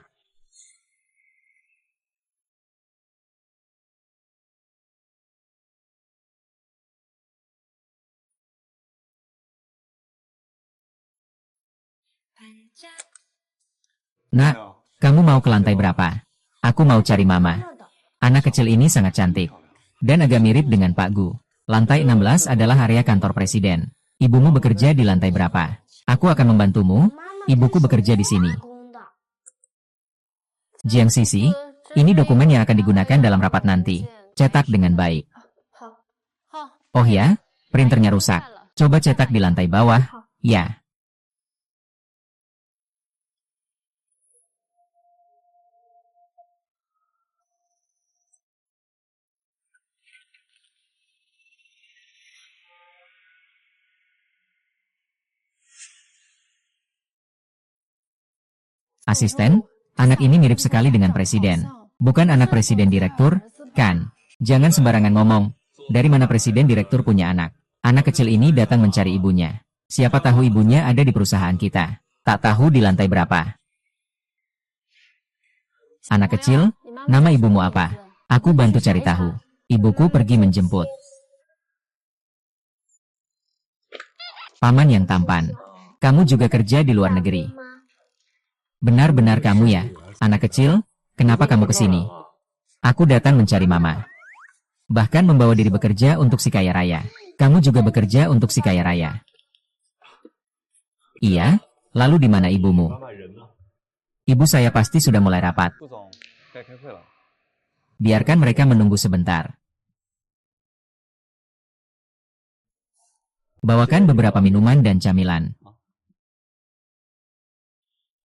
Nak, kamu mau ke lantai berapa? Aku mau cari mama. Anak kecil ini sangat cantik. Dan agak mirip dengan Pak Gu. Lantai 16 adalah area kantor presiden. Ibumu bekerja di lantai berapa? Aku akan membantumu. Ibuku bekerja di sini. Jiang Sisi, ini dokumen yang akan digunakan dalam rapat nanti. Cetak dengan baik. Oh ya, printernya rusak. Coba cetak di lantai bawah. Ya. Asisten, anak ini mirip sekali dengan presiden. Bukan anak presiden direktur, kan? Jangan sembarangan ngomong. Dari mana presiden direktur punya anak? Anak kecil ini datang mencari ibunya. Siapa tahu ibunya ada di perusahaan kita. Tak tahu di lantai berapa. Anak kecil, nama ibumu apa? Aku bantu cari tahu. Ibuku pergi menjemput. Paman yang tampan. Kamu juga kerja di luar negeri. Benar-benar kamu ya, anak kecil, kenapa kamu ke sini? Aku datang mencari mama. Bahkan membawa diri bekerja untuk si kaya raya. Kamu juga bekerja untuk si kaya raya. Iya, lalu di mana ibumu? Ibu saya pasti sudah mulai rapat. Biarkan mereka menunggu sebentar. Bawakan beberapa minuman dan camilan.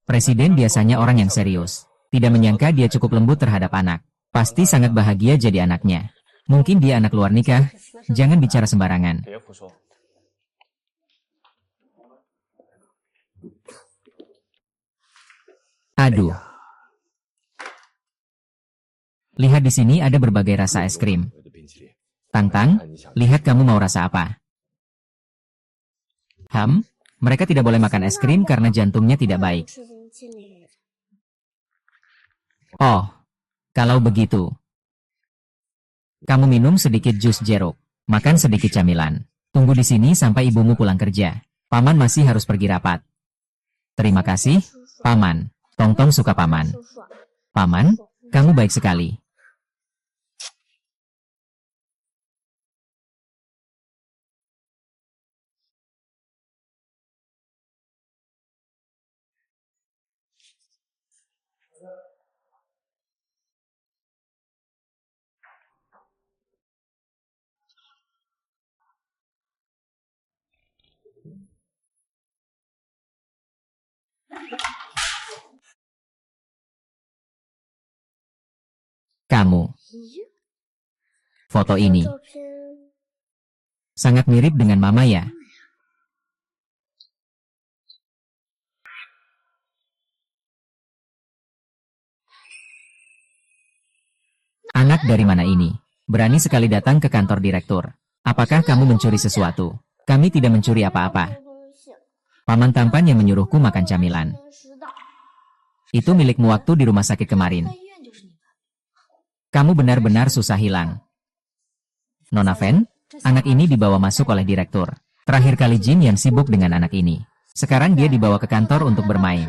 Presiden biasanya orang yang serius. Tidak menyangka dia cukup lembut terhadap anak. Pasti sangat bahagia jadi anaknya. Mungkin dia anak luar nikah. Jangan bicara sembarangan. Aduh. Lihat di sini ada berbagai rasa es krim. Tang-Tang, lihat kamu mau rasa apa? Mereka tidak boleh makan es krim karena jantungnya tidak baik. Oh, kalau begitu. Kamu minum sedikit jus jeruk, makan sedikit camilan. Tunggu di sini sampai ibumu pulang kerja. Paman masih harus pergi rapat. Terima kasih, Paman. Tong-Tong suka Paman. Paman, kamu baik sekali. Kamu. Foto ini sangat mirip dengan mama ya. Anak dari mana ini? Berani sekali datang ke kantor direktur. Apakah kamu mencuri sesuatu? Kami tidak mencuri apa-apa. Paman tampan yang menyuruhku makan camilan. Itu milikmu waktu di rumah sakit kemarin. Kamu benar-benar susah hilang. Nona Fen, anak ini dibawa masuk oleh direktur. Terakhir kali Jin Yan sibuk dengan anak ini. Sekarang dia dibawa ke kantor untuk bermain.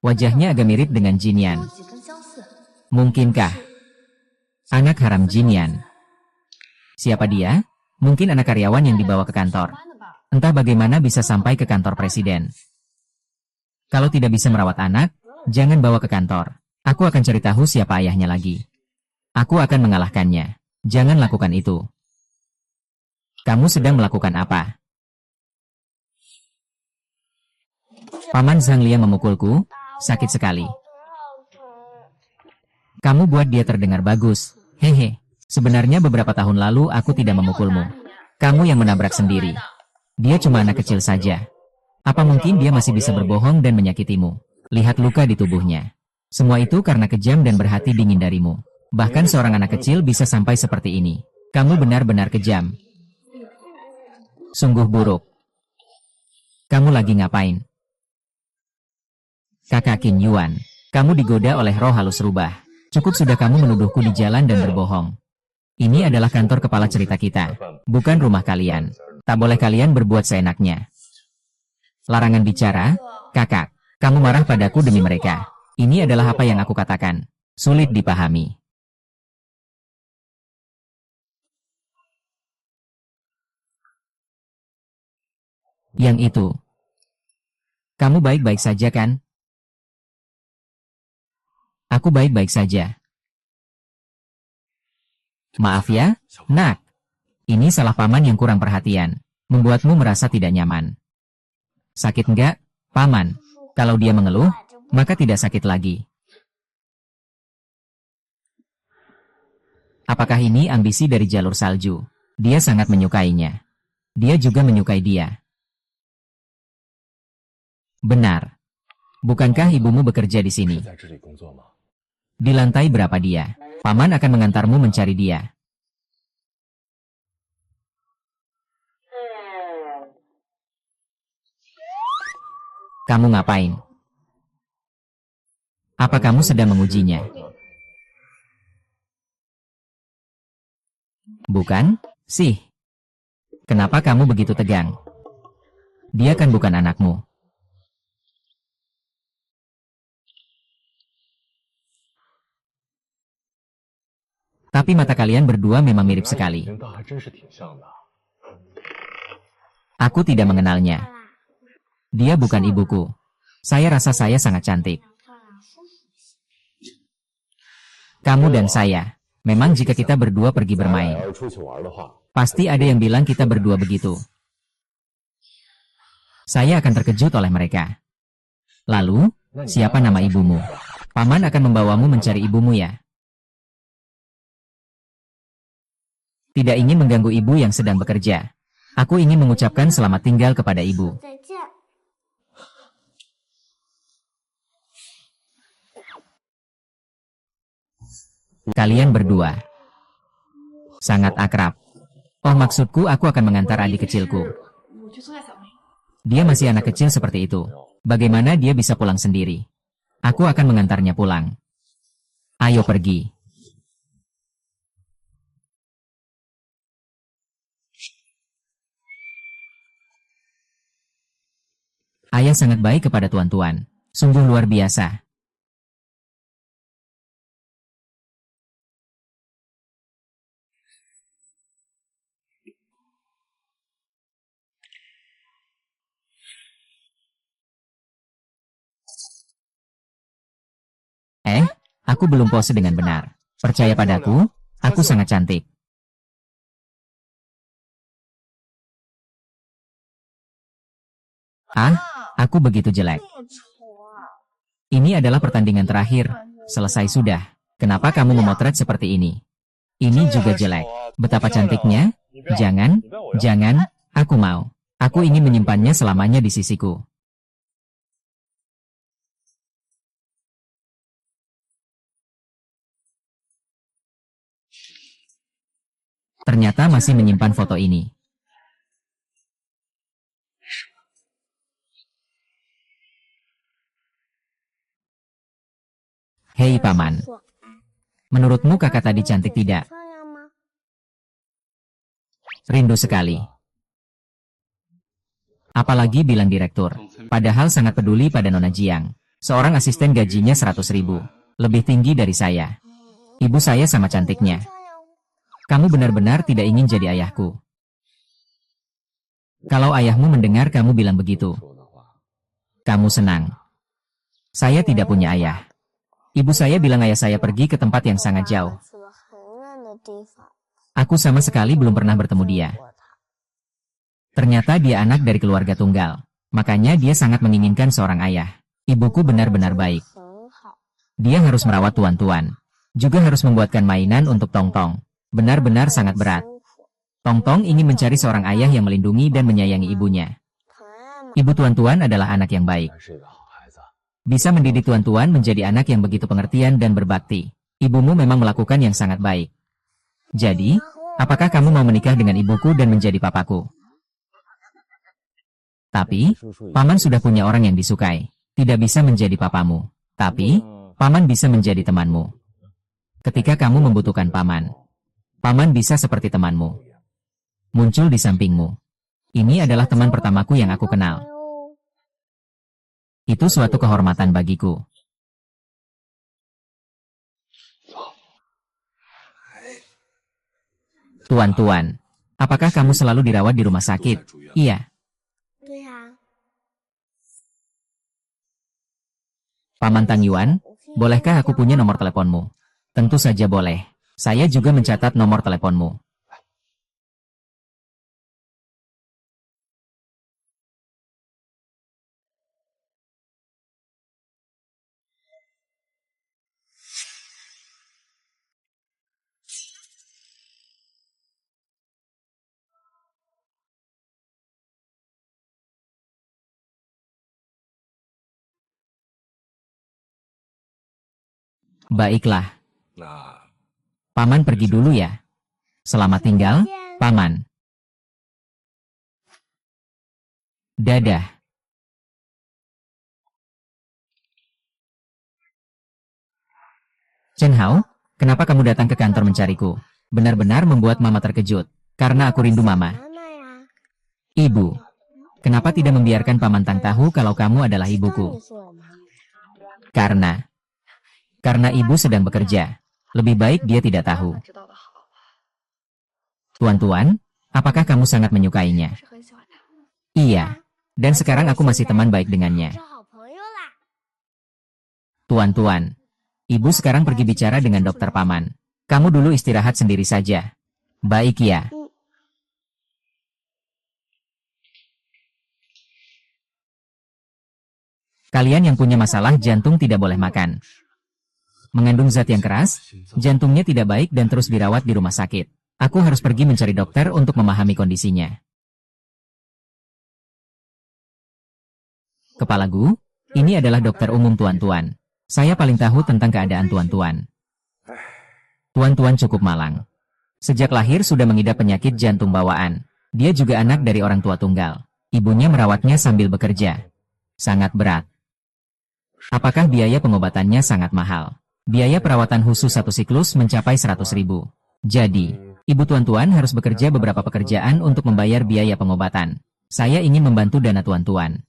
Wajahnya agak mirip dengan Jin Yan. Mungkinkah? Anak haram Jin Yan. Siapa dia? Mungkin anak karyawan yang dibawa ke kantor. Entah bagaimana bisa sampai ke kantor presiden. Kalau tidak bisa merawat anak, jangan bawa ke kantor. Aku akan cari tahu siapa ayahnya lagi. Aku akan mengalahkannya. Jangan lakukan itu. Kamu sedang melakukan apa? Paman Zhang Liang memukulku. Sakit sekali. Kamu buat dia terdengar bagus. Hehe. Sebenarnya beberapa tahun lalu aku tidak memukulmu. Kamu yang menabrak sendiri. Dia cuma anak kecil saja. Apa mungkin dia masih bisa berbohong dan menyakitimu? Lihat luka di tubuhnya. Semua itu karena kejam dan berhati dingin darimu. Bahkan seorang anak kecil bisa sampai seperti ini. Kamu benar-benar kejam. Sungguh buruk. Kamu lagi ngapain? Kakak Qin Yuan, kamu digoda oleh roh halus rubah. Cukup sudah kamu menuduhku di jalan dan berbohong. Ini adalah kantor kepala cerita kita, bukan rumah kalian. Tak boleh kalian berbuat seenaknya. Larangan bicara, kakak. Kamu marah padaku demi mereka. Ini adalah apa yang aku katakan. Sulit dipahami. Yang itu. Kamu baik-baik saja kan? Aku baik-baik saja. Maaf ya, nak. Ini salah paman yang kurang perhatian. Membuatmu merasa tidak nyaman. Sakit enggak, paman? Kalau dia mengeluh, maka tidak sakit lagi. Apakah ini ambisi dari jalur salju? Dia sangat menyukainya. Dia juga menyukai dia. Benar. Bukankah ibumu bekerja di sini? Di lantai berapa dia? Paman akan mengantarmu mencari dia. Kamu ngapain? Apa kamu sedang mengujinya? Bukan, sih. Kenapa kamu begitu tegang? Dia kan bukan anakmu. Tapi mata kalian berdua memang mirip sekali. Aku tidak mengenalnya. Dia bukan ibuku. Saya rasa saya sangat cantik. Kamu dan saya. Memang jika kita berdua pergi bermain, pasti ada yang bilang kita berdua begitu. Saya akan terkejut oleh mereka. Lalu, siapa nama ibumu? Paman akan membawamu mencari ibumu ya? Tidak ingin mengganggu ibu yang sedang bekerja. Aku ingin mengucapkan selamat tinggal kepada ibu. Kalian berdua sangat akrab. Oh, maksudku aku akan mengantar adik kecilku. Dia masih anak kecil seperti itu. Bagaimana dia bisa pulang sendiri? Aku akan mengantarnya pulang. Ayo pergi. Ayah sangat baik kepada tuan-tuan. Sungguh luar biasa. Aku belum pose dengan benar. Percaya padaku, aku sangat cantik. Aku begitu jelek. Ini adalah pertandingan terakhir. Selesai sudah. Kenapa kamu memotret seperti ini? Ini juga jelek. Betapa cantiknya? Jangan, jangan, aku mau. Aku ingin menyimpannya selamanya di sisiku. Ternyata masih menyimpan foto ini. Hei paman, menurutmu kakak tadi cantik tidak? Rindu sekali. Apalagi bilang direktur, padahal sangat peduli pada Nona Jiang. Seorang asisten gajinya 100.000, lebih tinggi dari saya. Ibu saya sama cantiknya. Kamu benar-benar tidak ingin jadi ayahku. Kalau ayahmu mendengar kamu bilang begitu, kamu senang. Saya tidak punya ayah. Ibu saya bilang ayah saya pergi ke tempat yang sangat jauh. Aku sama sekali belum pernah bertemu dia. Ternyata dia anak dari keluarga tunggal. Makanya dia sangat menginginkan seorang ayah. Ibuku benar-benar baik. Dia harus merawat tuan-tuan. Juga harus membuatkan mainan untuk Tong-Tong. Benar-benar sangat berat. Tong-Tong ingin mencari seorang ayah yang melindungi dan menyayangi ibunya. Ibu tuan-tuan adalah anak yang baik. Bisa mendidik tuan-tuan menjadi anak yang begitu pengertian dan berbakti. Ibumu memang melakukan yang sangat baik. Jadi, apakah kamu mau menikah dengan ibuku dan menjadi papaku? Tapi, paman sudah punya orang yang disukai. Tidak bisa menjadi papamu. Tapi, paman bisa menjadi temanmu. Ketika kamu membutuhkan paman, paman bisa seperti temanmu. Muncul di sampingmu. Ini adalah teman pertamaku yang aku kenal. Itu suatu kehormatan bagiku. Tuan-tuan, apakah kamu selalu dirawat di rumah sakit? Iya. 对呀、 Paman Tang Yuan, bolehkah aku punya nomor teleponmu? Tentu saja boleh. Saya juga mencatat nomor teleponmu. Baiklah, Paman pergi dulu ya. Selamat tinggal, Paman. Dadah. Chen Hao, kenapa kamu datang ke kantor mencariku? Benar-benar membuat Mama terkejut, karena aku rindu Mama. 妈妈呀， Ibu, kenapa tidak membiarkan Paman Tang tahu kalau kamu adalah 知道 ibuku? 你是我妈妈。 Karena ibu sedang bekerja. Lebih baik dia tidak tahu. 知道的好， Tuan-tuan, apakah kamu sangat menyukainya? 是很喜欢他。 Iya. Dan sekarang aku masih teman baik dengannya. 是好朋友啦。 Tuan-tuan, ibu sekarang pergi bicara dengan dokter Paman. Kamu dulu istirahat sendiri saja. Baik ya. Kalian yang punya masalah jantung tidak boleh makan. Mengandung zat yang keras, jantungnya tidak baik dan terus dirawat di rumah sakit. Aku harus pergi mencari dokter untuk memahami kondisinya. Kepala Gu, ini adalah dokter umum tuan-tuan. Saya paling tahu tentang keadaan tuan-tuan. Tuan-tuan cukup malang. Sejak lahir sudah mengidap penyakit jantung bawaan. Dia juga anak dari orang tua tunggal. Ibunya merawatnya sambil bekerja. Sangat berat. Apakah biaya pengobatannya sangat mahal? Biaya perawatan khusus satu siklus mencapai 100.000. Jadi, ibu tuan-tuan harus bekerja beberapa pekerjaan untuk membayar biaya pengobatan. Saya ingin membantu dana tuan-tuan.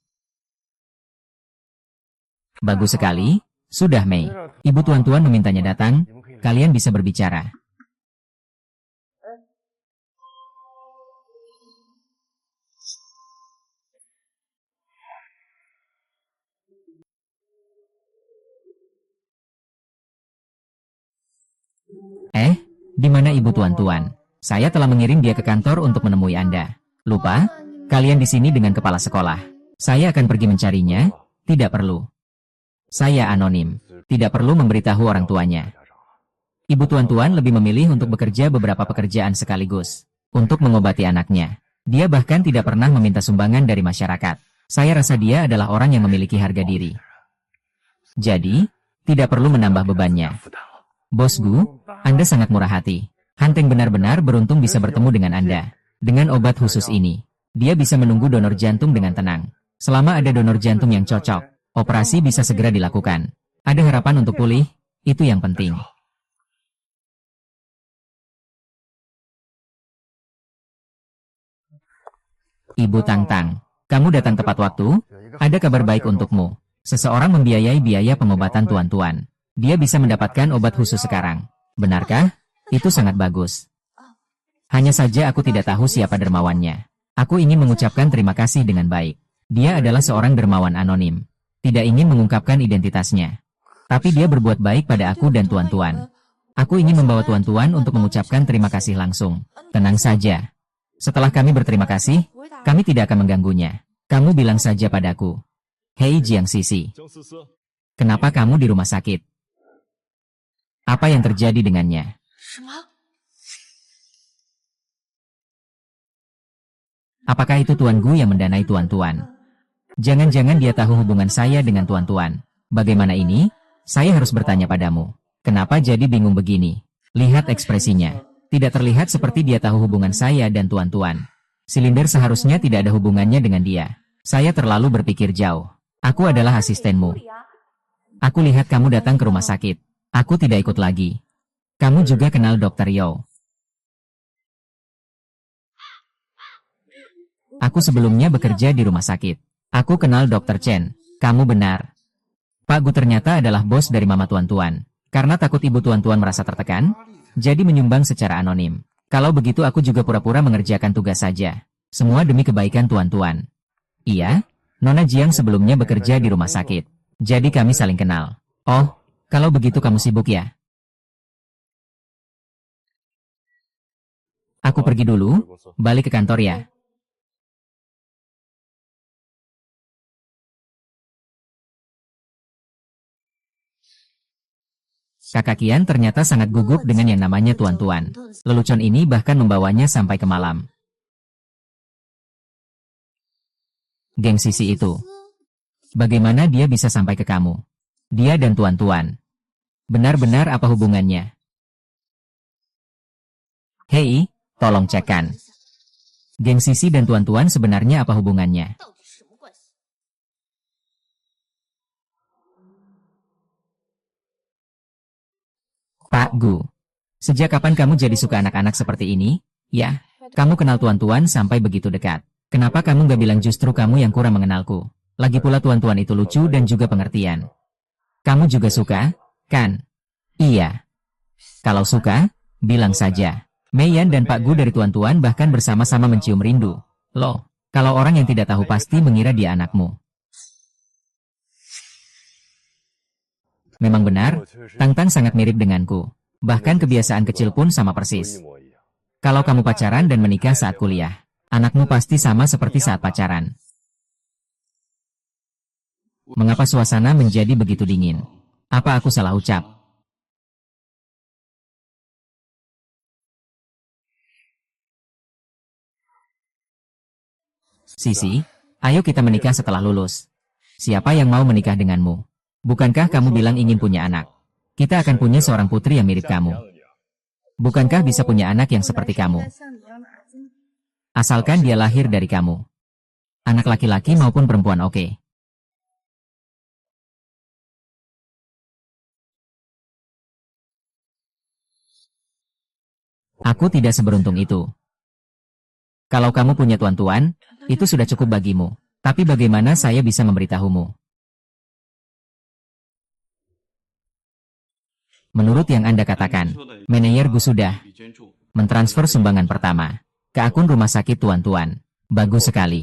Bagus sekali. Sudah, Mei. Ibu tuan-tuan memintanya datang. Kalian bisa berbicara. Di mana ibu tuan-tuan? Saya telah mengirim dia ke kantor untuk menemui Anda. Lupa? Kalian di sini dengan kepala sekolah. Saya akan pergi mencarinya. Tidak perlu. Saya anonim. Tidak perlu memberitahu orang tuanya. Ibu tuan-tuan lebih memilih untuk bekerja beberapa pekerjaan sekaligus. Untuk mengobati anaknya. Dia bahkan tidak pernah meminta sumbangan dari masyarakat. Saya rasa dia adalah orang yang memiliki harga diri. Jadi, tidak perlu menambah bebannya. Bos Gu, Anda sangat murah hati. Hanteng benar-benar beruntung bisa bertemu dengan Anda. Dengan obat khusus ini, dia bisa menunggu donor jantung dengan tenang. Selama ada donor jantung yang cocok, operasi bisa segera dilakukan. Ada harapan untuk pulih, itu yang penting. Ibu Tang-Tang, kamu datang tepat waktu. Ada kabar baik untukmu. Seseorang membiayai biaya pengobatan tuan-tuan. Dia bisa mendapatkan obat khusus sekarang. Benarkah? Itu sangat bagus. Hanya saja aku tidak tahu siapa dermawannya. Aku ingin mengucapkan terima kasih dengan baik. Dia adalah seorang dermawan anonim. Tidak ingin mengungkapkan identitasnya. Tapi dia berbuat baik pada aku dan tuan-tuan. Aku ingin membawa tuan-tuan untuk mengucapkan terima kasih langsung. Tenang saja. Setelah kami berterima kasih, kami tidak akan mengganggunya. Kamu bilang saja padaku. Hei Jiang Sisi. Kenapa kamu di rumah sakit? Apa yang terjadi dengannya? 什么？ Apakah itu Tuan Gu yang mendanai tuan-tuan? Jangan-jangan dia tahu hubungan saya dengan tuan-tuan. Bagaimana ini? Saya harus bertanya padamu. Kenapa jadi bingung begini? Lihat ekspresinya. Tidak terlihat seperti dia tahu hubungan saya dan tuan-tuan. Silinder seharusnya tidak ada hubungannya dengan dia. Saya terlalu berpikir jauh. Aku adalah asistenmu. Aku lihat kamu datang ke rumah sakit. Aku tidak ikut lagi. Kamu juga kenal Dr. Yao. Aku sebelumnya bekerja di rumah sakit. Aku kenal Dr. Chen. Kamu benar. Pak Gu ternyata adalah bos dari Mama Tuan-Tuan. Karena takut ibu Tuan-Tuan merasa tertekan, jadi menyumbang secara anonim. Kalau begitu aku juga pura-pura mengerjakan tugas saja. Semua demi kebaikan Tuan-Tuan. Iya, Nona Jiang sebelumnya bekerja di rumah sakit. Jadi kami saling kenal. Oh, kalau begitu kamu sibuk ya? Aku pergi dulu, balik ke kantor ya. Kakak Kian ternyata sangat gugup dengan yang namanya Tuan-Tuan. Lelucon ini bahkan membawanya sampai ke malam. Geng Sisi itu. Bagaimana dia bisa sampai ke kamu? Dia dan Tuan-Tuan. Benar-benar apa hubungannya? Hei, tolong cekkan. Geng Sisi dan Tuan-Tuan sebenarnya apa hubungannya? Pak Gu. Sejak kapan kamu jadi suka anak-anak seperti ini? Ya, kamu kenal Tuan-Tuan sampai begitu dekat. Kenapa kamu gak bilang justru kamu yang kurang mengenalku? Lagi pula Tuan-Tuan itu lucu dan juga pengertian. Kamu juga suka, kan? Iya. Kalau suka, bilang saja. Meiyan dan Pak Gu dari Tuan-Tuan bahkan bersama-sama mencium rindu. Loh, kalau orang yang tidak tahu pasti mengira dia anakmu. Memang benar, Tang Tang sangat mirip denganku. Bahkan kebiasaan kecil pun sama persis. Kalau kamu pacaran dan menikah saat kuliah, anakmu pasti sama seperti saat pacaran. Mengapa suasana menjadi begitu dingin? Apa aku salah ucap? Sisi, ayo kita menikah setelah lulus. Siapa yang mau menikah denganmu? Bukankah kamu bilang ingin punya anak? Kita akan punya seorang putri yang mirip kamu. Bukankah bisa punya anak yang seperti kamu? Asalkan dia lahir dari kamu. Anak laki-laki maupun perempuan oke. Aku tidak seberuntung itu. Kalau kamu punya tuan-tuan, itu sudah cukup bagimu. Tapi bagaimana saya bisa memberitahumu? Menurut yang Anda katakan, manajer Gu sudah mentransfer sumbangan pertama ke akun rumah sakit Tuan-Tuan. Bagus sekali.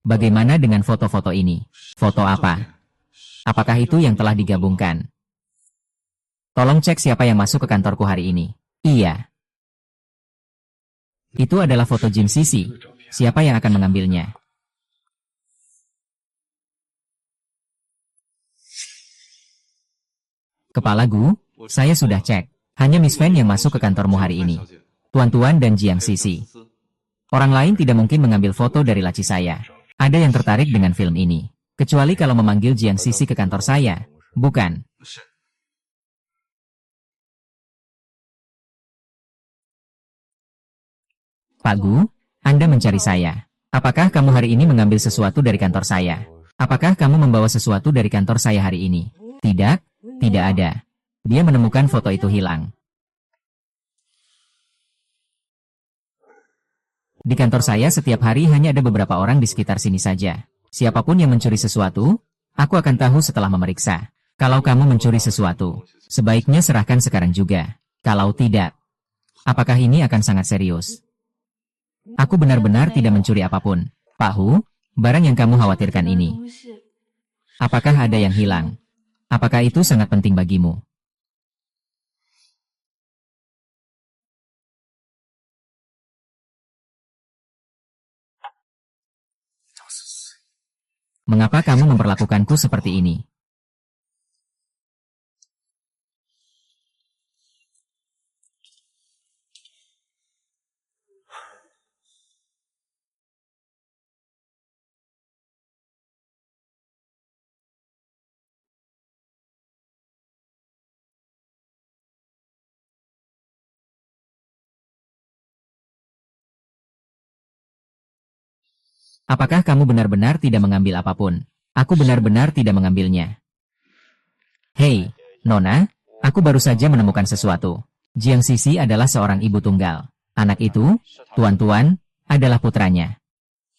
Bagaimana dengan foto-foto ini? Foto apa? Apakah itu yang telah digabungkan? Tolong cek siapa yang masuk ke kantorku hari ini. Iya. Itu adalah foto Jim Sisi. Siapa yang akan mengambilnya? Kepala Gu, saya sudah cek. Hanya Miss Fan yang masuk ke kantormu hari ini. Tuan-Tuan dan Jiang Sisi. Orang lain tidak mungkin mengambil foto dari laci saya. Ada yang tertarik dengan film ini. Kecuali kalau memanggil Jiang Sisi ke kantor saya. Bukan. Pak Gu, Anda mencari saya. Apakah kamu hari ini mengambil sesuatu dari kantor saya? Apakah kamu membawa sesuatu dari kantor saya hari ini? Tidak, tidak ada. Dia menemukan foto itu hilang. Di kantor saya setiap hari hanya ada beberapa orang di sekitar sini saja. Siapapun yang mencuri sesuatu, aku akan tahu setelah memeriksa. Kalau kamu mencuri sesuatu, sebaiknya serahkan sekarang juga. Kalau tidak, apakah ini akan sangat serius? Aku benar-benar tidak mencuri apapun. Pak Hu, barang yang kamu khawatirkan ini. Apakah ada yang hilang? Apakah itu sangat penting bagimu? Mengapa kamu memperlakukanku seperti ini? Apakah kamu benar-benar tidak mengambil apapun? Aku benar-benar tidak mengambilnya. Hei, Nona, aku baru saja menemukan sesuatu. Jiang Sisi adalah seorang ibu tunggal. Anak itu, tuan-tuan, adalah putranya.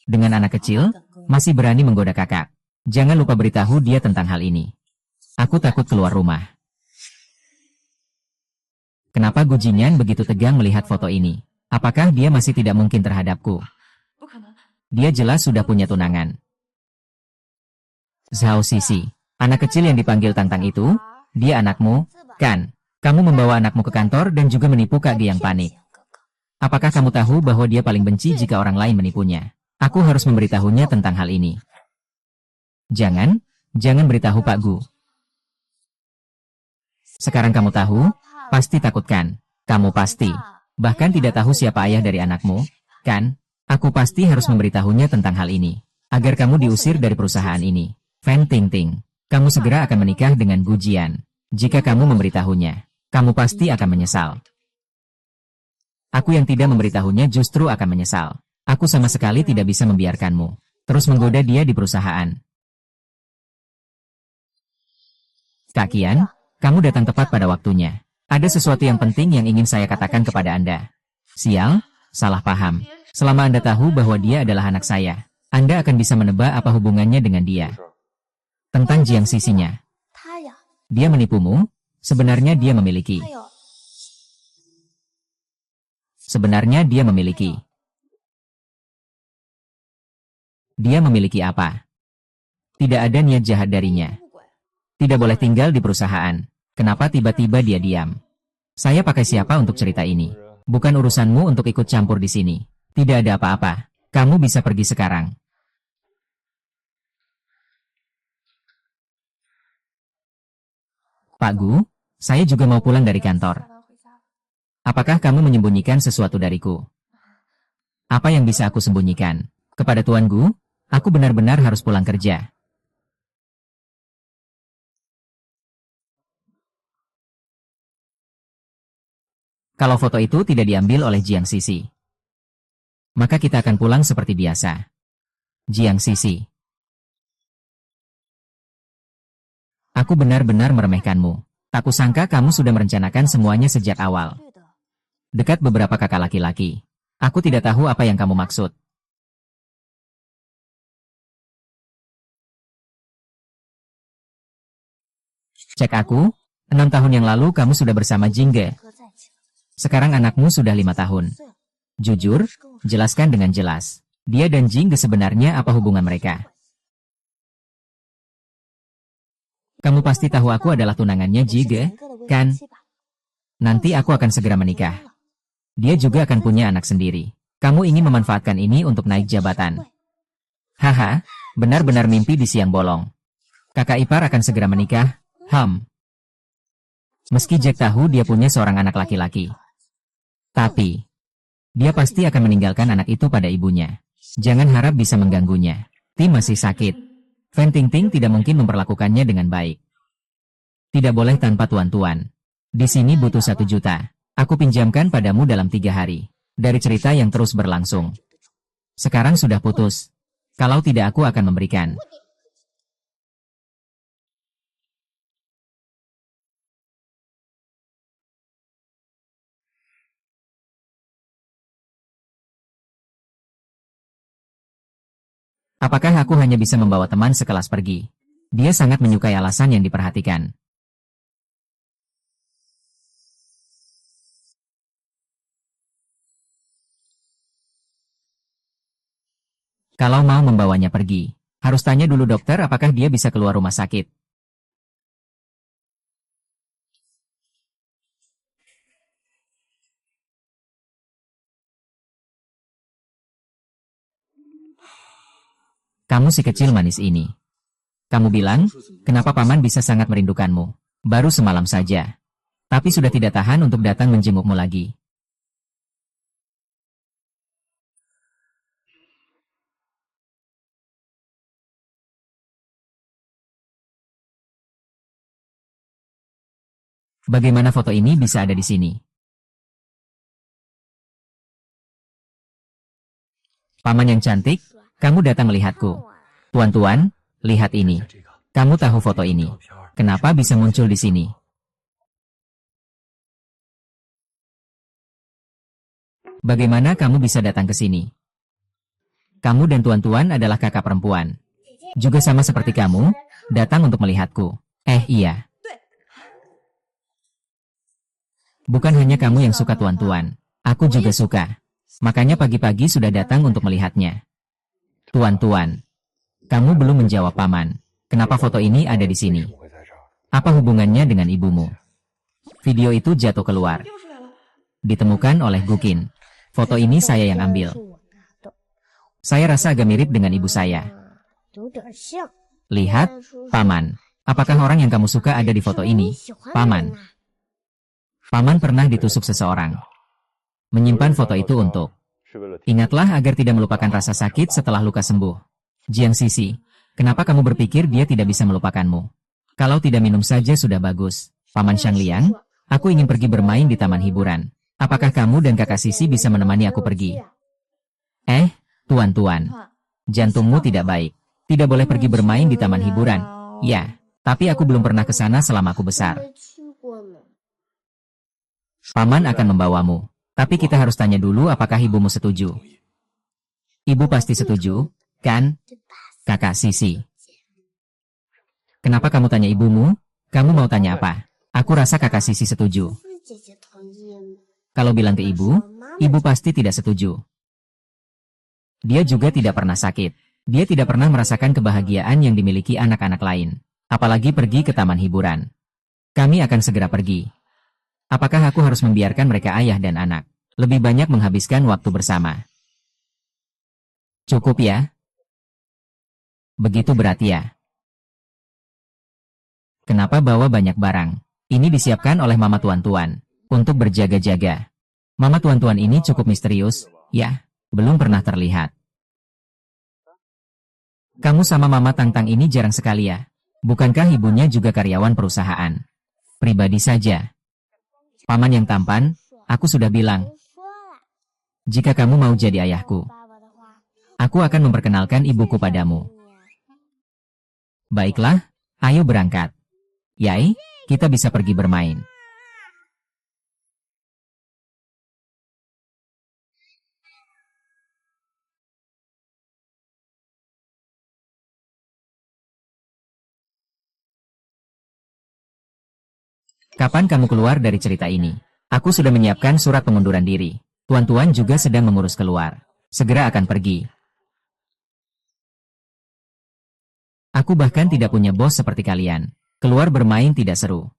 Dengan anak kecil, masih berani menggoda kakak. Jangan lupa beritahu dia tentang hal ini. Aku takut keluar rumah. Kenapa Gu Jinyan begitu tegang melihat foto ini? Apakah dia masih tidak mungkin terhadapku? Dia jelas sudah punya tunangan. Zhao Sisi, anak kecil yang dipanggil Tang-Tang itu, dia anakmu, kan? Kamu membawa anakmu ke kantor dan juga menipu Kak Ge yang panik. Apakah kamu tahu bahwa dia paling benci jika orang lain menipunya? Aku harus memberitahunya tentang hal ini. Jangan beritahu Pak Gu. Sekarang kamu tahu, pasti takut kan? Kamu pasti. Bahkan tidak tahu siapa ayah dari anakmu, kan? Aku pasti harus memberitahunya tentang hal ini. Agar kamu diusir dari perusahaan ini. Fan Tingting, kamu segera akan menikah dengan Gu Jian. Jika kamu memberitahunya, kamu pasti akan menyesal. Aku yang tidak memberitahunya justru akan menyesal. Aku sama sekali tidak bisa membiarkanmu terus menggoda dia di perusahaan. Kak Qian, kamu datang tepat pada waktunya. Ada sesuatu yang penting yang ingin saya katakan kepada Anda. Sial, salah paham. Selama Anda tahu bahwa dia adalah anak saya, Anda akan bisa menebak apa hubungannya dengan dia. Tentang Jiang Sisinya. Dia menipumu? Sebenarnya dia memiliki. Dia memiliki apa? Tidak ada niat jahat darinya. Tidak boleh tinggal di perusahaan. Kenapa tiba-tiba dia diam? Saya pakai siapa untuk cerita ini? Bukan urusanmu untuk ikut campur di sini. Tidak ada apa-apa. Kamu bisa pergi sekarang. Pak Gu, saya juga mau pulang dari kantor. Apakah kamu menyembunyikan sesuatu dariku? Apa yang bisa aku sembunyikan? Kepada Tuan Gu, aku benar-benar harus pulang kerja. Kalau foto itu tidak diambil oleh Jiang Sisi, maka kita akan pulang seperti biasa. Jiang Sisi, aku benar-benar meremehkanmu. Tak kusangka kamu sudah merencanakan semuanya sejak awal. Dekat beberapa kakak laki-laki. Aku tidak tahu apa yang kamu maksud. Cek aku, 6 tahun yang lalu kamu sudah bersama Jingge. Sekarang anakmu sudah 5 tahun. Jujur, jelaskan dengan jelas. Dia dan Jingge sebenarnya apa hubungan mereka? Kamu pasti tahu aku adalah tunangannya Jingge, kan? Nanti aku akan segera menikah. Dia juga akan punya anak sendiri. Kamu ingin memanfaatkan ini untuk naik jabatan. Haha, benar-benar mimpi di siang bolong. Kakak ipar akan segera menikah. Meski Jack tahu dia punya seorang anak laki-laki. Tapi, dia pasti akan meninggalkan anak itu pada ibunya. Jangan harap bisa mengganggunya. Tim masih sakit. Fan Tingting tidak mungkin memperlakukannya dengan baik. Tidak boleh tanpa tuan-tuan. Di sini butuh 1 juta. Aku pinjamkan padamu dalam 3 hari. Dari cerita yang terus berlangsung. Sekarang sudah putus. Kalau tidak aku akan memberikan. Apakah aku hanya bisa membawa teman sekelas pergi? Dia sangat menyukai alasan yang diperhatikan. Kalau mau membawanya pergi, harus tanya dulu dokter apakah dia bisa keluar rumah sakit. Kamu si kecil manis ini. Kamu bilang, kenapa paman bisa sangat merindukanmu? Baru semalam saja. Tapi sudah tidak tahan untuk datang menjengukmu lagi. Bagaimana foto ini bisa ada di sini? Paman yang cantik, kamu datang melihatku. Tuan-tuan, Lihat ini. Kamu tahu foto ini. Kenapa bisa muncul di sini? Bagaimana kamu bisa datang ke sini? Kamu dan tuan-tuan adalah kakak perempuan. Juga sama seperti kamu, datang untuk melihatku. Iya. Bukan hanya kamu yang suka tuan-tuan. Aku juga suka. Makanya pagi-pagi sudah datang untuk melihatnya. Tuan-tuan, kamu belum menjawab paman. Kenapa foto ini ada di sini? Apa hubungannya dengan ibumu? Video itu jatuh keluar. Ditemukan oleh Gukin. Foto ini saya yang ambil. Saya rasa agak mirip dengan ibu saya. Lihat, paman. Apakah orang yang kamu suka ada di foto ini? Paman. Paman pernah ditusuk seseorang. Menyimpan foto itu untuk. Ingatlah agar tidak melupakan rasa sakit setelah luka sembuh. Jiang Sisi, kenapa kamu berpikir dia tidak bisa melupakanmu? Kalau tidak minum saja sudah bagus. Paman Shangliang, aku ingin pergi bermain di taman hiburan. Apakah kamu dan kakak Sisi bisa menemani aku pergi? Tuan-tuan. Jantungmu tidak baik. Tidak boleh pergi bermain di taman hiburan. Ya, tapi aku belum pernah ke sana selama aku besar. Paman akan membawamu. Tapi kita harus tanya dulu apakah ibumu setuju. Ibu pasti setuju, kan? Kakak Sisi. Kenapa kamu tanya ibumu? Kamu mau tanya apa? Aku rasa kakak Sisi setuju. Kalau bilang ke ibu pasti tidak setuju. Dia juga tidak pernah sakit. Dia tidak pernah merasakan kebahagiaan yang dimiliki anak-anak lain. Apalagi pergi ke taman hiburan. Kami akan segera pergi. Apakah aku harus membiarkan mereka ayah dan anak? Lebih banyak menghabiskan waktu bersama. Cukup ya? Begitu berat ya? Kenapa bawa banyak barang? Ini disiapkan oleh mama tuan-tuan. Untuk berjaga-jaga. Mama tuan-tuan ini cukup misterius. Ya, belum pernah terlihat. Kamu sama mama Tang-Tang ini jarang sekali ya? Bukankah ibunya juga karyawan perusahaan? Pribadi saja. Paman yang tampan, aku sudah bilang. Jika kamu mau jadi ayahku, aku akan memperkenalkan ibuku padamu. Baiklah, ayo berangkat. Yai, kita bisa pergi bermain. Kapan kamu keluar dari cerita ini? Aku sudah menyiapkan surat pengunduran diri. Tuan-tuan juga sedang mengurus keluar. Segera akan pergi. Aku bahkan tidak punya bos seperti kalian. Keluar bermain tidak seru.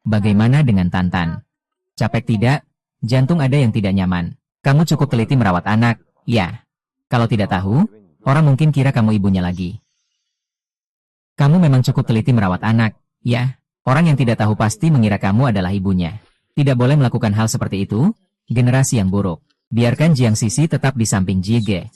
Bagaimana dengan Tantan? Capek tidak? Jantung ada yang tidak nyaman. Kamu cukup teliti merawat anak, ya. Kalau tidak tahu, orang mungkin kira kamu ibunya lagi. Kamu memang cukup teliti merawat anak, ya. Orang yang tidak tahu pasti mengira kamu adalah ibunya. Tidak boleh melakukan hal seperti itu. Generasi yang buruk. Biarkan Jiang Sisi tetap di samping Jige.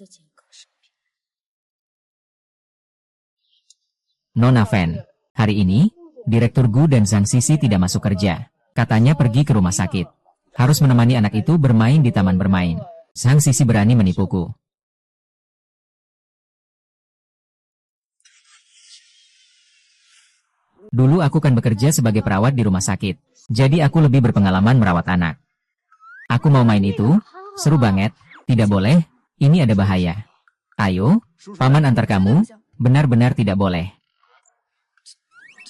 Nona Fen, hari ini, Direktur Gu dan Zhang Sisi tidak masuk kerja. Katanya pergi ke rumah sakit. Harus menemani anak itu bermain di taman bermain. Zhang Sisi berani menipuku. Dulu aku kan bekerja sebagai perawat di rumah sakit. Jadi aku lebih berpengalaman merawat anak. Aku mau main itu. Seru banget. Tidak boleh. Ini ada bahaya. Ayo, paman antar kamu. Benar-benar tidak boleh.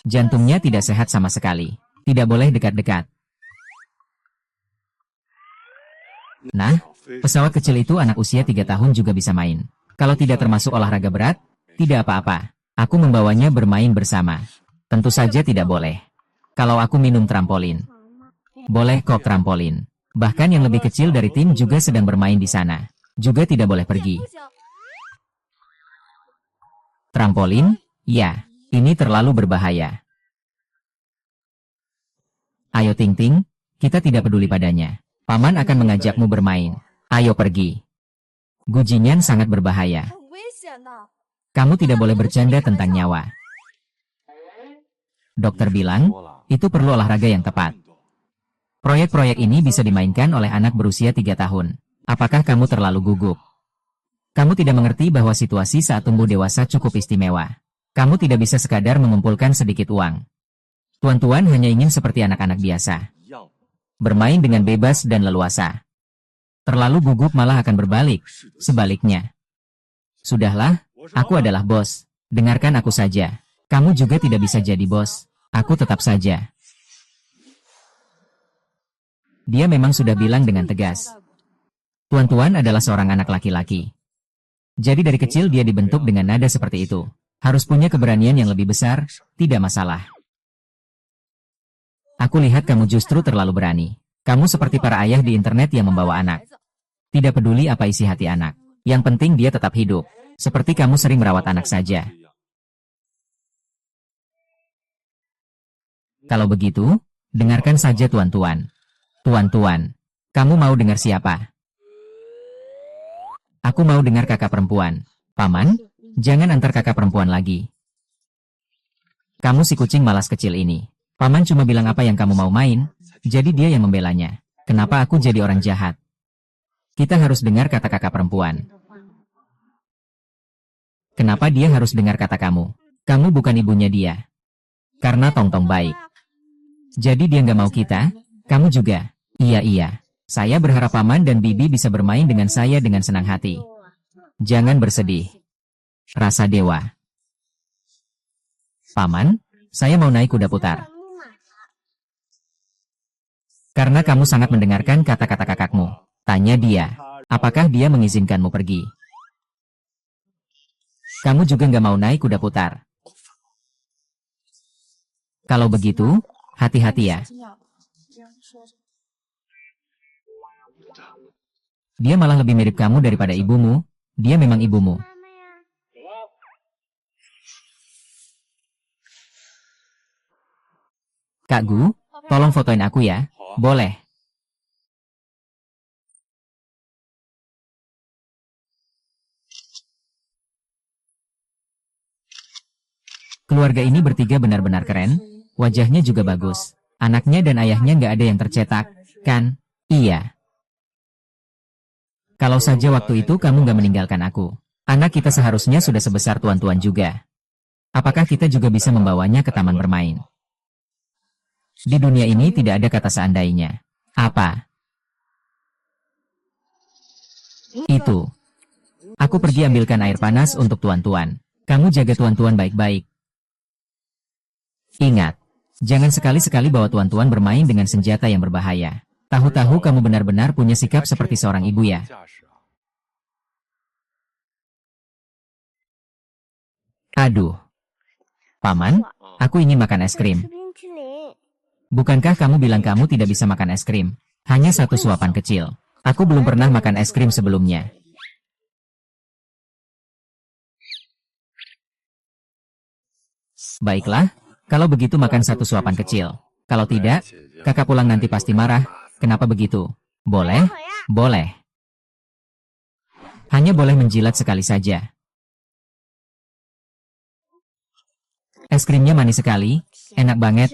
Jantungnya tidak sehat sama sekali. Tidak boleh dekat-dekat. Nah, pesawat kecil itu anak usia 3 tahun juga bisa main. Kalau tidak termasuk olahraga berat, tidak apa-apa. Aku membawanya bermain bersama. Tentu saja tidak boleh. Kalau aku minum trampolin. Boleh kok trampolin. Bahkan yang lebih kecil dari tim juga sedang bermain di sana. Juga tidak boleh pergi. Trampolin? Ya, ini terlalu berbahaya. Ayo Ting Ting, kita tidak peduli padanya. Paman akan mengajakmu bermain. Ayo pergi. Gujinyan sangat berbahaya. Kamu tidak boleh bercanda tentang nyawa. Dokter bilang, itu perlu olahraga yang tepat. Proyek-proyek ini bisa dimainkan oleh anak berusia 3 tahun. Apakah kamu terlalu gugup? Kamu tidak mengerti bahwa situasi saat tumbuh dewasa cukup istimewa. Kamu tidak bisa sekadar mengumpulkan sedikit uang. Tuan-tuan hanya ingin seperti anak-anak biasa. Bermain dengan bebas dan leluasa. Terlalu gugup malah akan berbalik. Sebaliknya. Sudahlah, aku adalah bos. Dengarkan aku saja. Kamu juga tidak bisa jadi bos. Aku tetap saja. Dia memang sudah bilang dengan tegas. Tuan-tuan adalah seorang anak laki-laki. Jadi dari kecil dia dibentuk dengan nada seperti itu. Harus punya keberanian yang lebih besar, tidak masalah. Aku lihat kamu justru terlalu berani. Kamu seperti para ayah di internet yang membawa anak. Tidak peduli apa isi hati anak. Yang penting dia tetap hidup. Seperti kamu sering merawat anak saja. Kalau begitu, dengarkan saja tuan-tuan. Tuan-tuan, kamu mau dengar siapa? Aku mau dengar kakak perempuan. Paman, jangan antar kakak perempuan lagi. Kamu si kucing malas kecil ini. Paman cuma bilang apa yang kamu mau main, jadi dia yang membelanya. Kenapa aku jadi orang jahat? Kita harus dengar kata kakak perempuan. Kenapa dia harus dengar kata kamu? Kamu bukan ibunya dia. Karena Tong-Tong baik. Jadi dia nggak mau kita? Kamu juga? Iya. Saya berharap Paman dan Bibi bisa bermain dengan saya dengan senang hati. Jangan bersedih. Rasa dewa. Paman, saya mau naik kuda putar. Karena kamu sangat mendengarkan kata-kata kakakmu. Tanya dia, apakah dia mengizinkanmu pergi? Kamu juga nggak mau naik kuda putar. Kalau begitu, hati-hati ya. Dia malah lebih mirip kamu daripada ibumu. Dia memang ibumu. Kak Gu, tolong fotoin aku ya. Boleh. Keluarga ini bertiga benar-benar keren. Wajahnya juga bagus. Anaknya dan ayahnya nggak ada yang tercetak, kan? Iya. Kalau saja waktu itu kamu nggak meninggalkan aku. Anak kita seharusnya sudah sebesar tuan-tuan juga. Apakah kita juga bisa membawanya ke taman bermain? Di dunia ini tidak ada kata seandainya. Apa? Itu. Aku pergi ambilkan air panas untuk tuan-tuan. Kamu jaga tuan-tuan baik-baik. Ingat, jangan sekali-sekali bawa tuan-tuan bermain dengan senjata yang berbahaya. Tahu-tahu kamu benar-benar punya sikap seperti seorang ibu ya. Aduh. Paman, aku ingin makan es krim. Bukankah kamu bilang kamu tidak bisa makan es krim? Hanya satu suapan kecil. Aku belum pernah makan es krim sebelumnya. Baiklah, kalau begitu makan satu suapan kecil. Kalau tidak, kakak pulang nanti pasti marah. Kenapa begitu? Boleh? Boleh. Hanya boleh menjilat sekali saja. Es krimnya manis sekali, enak banget.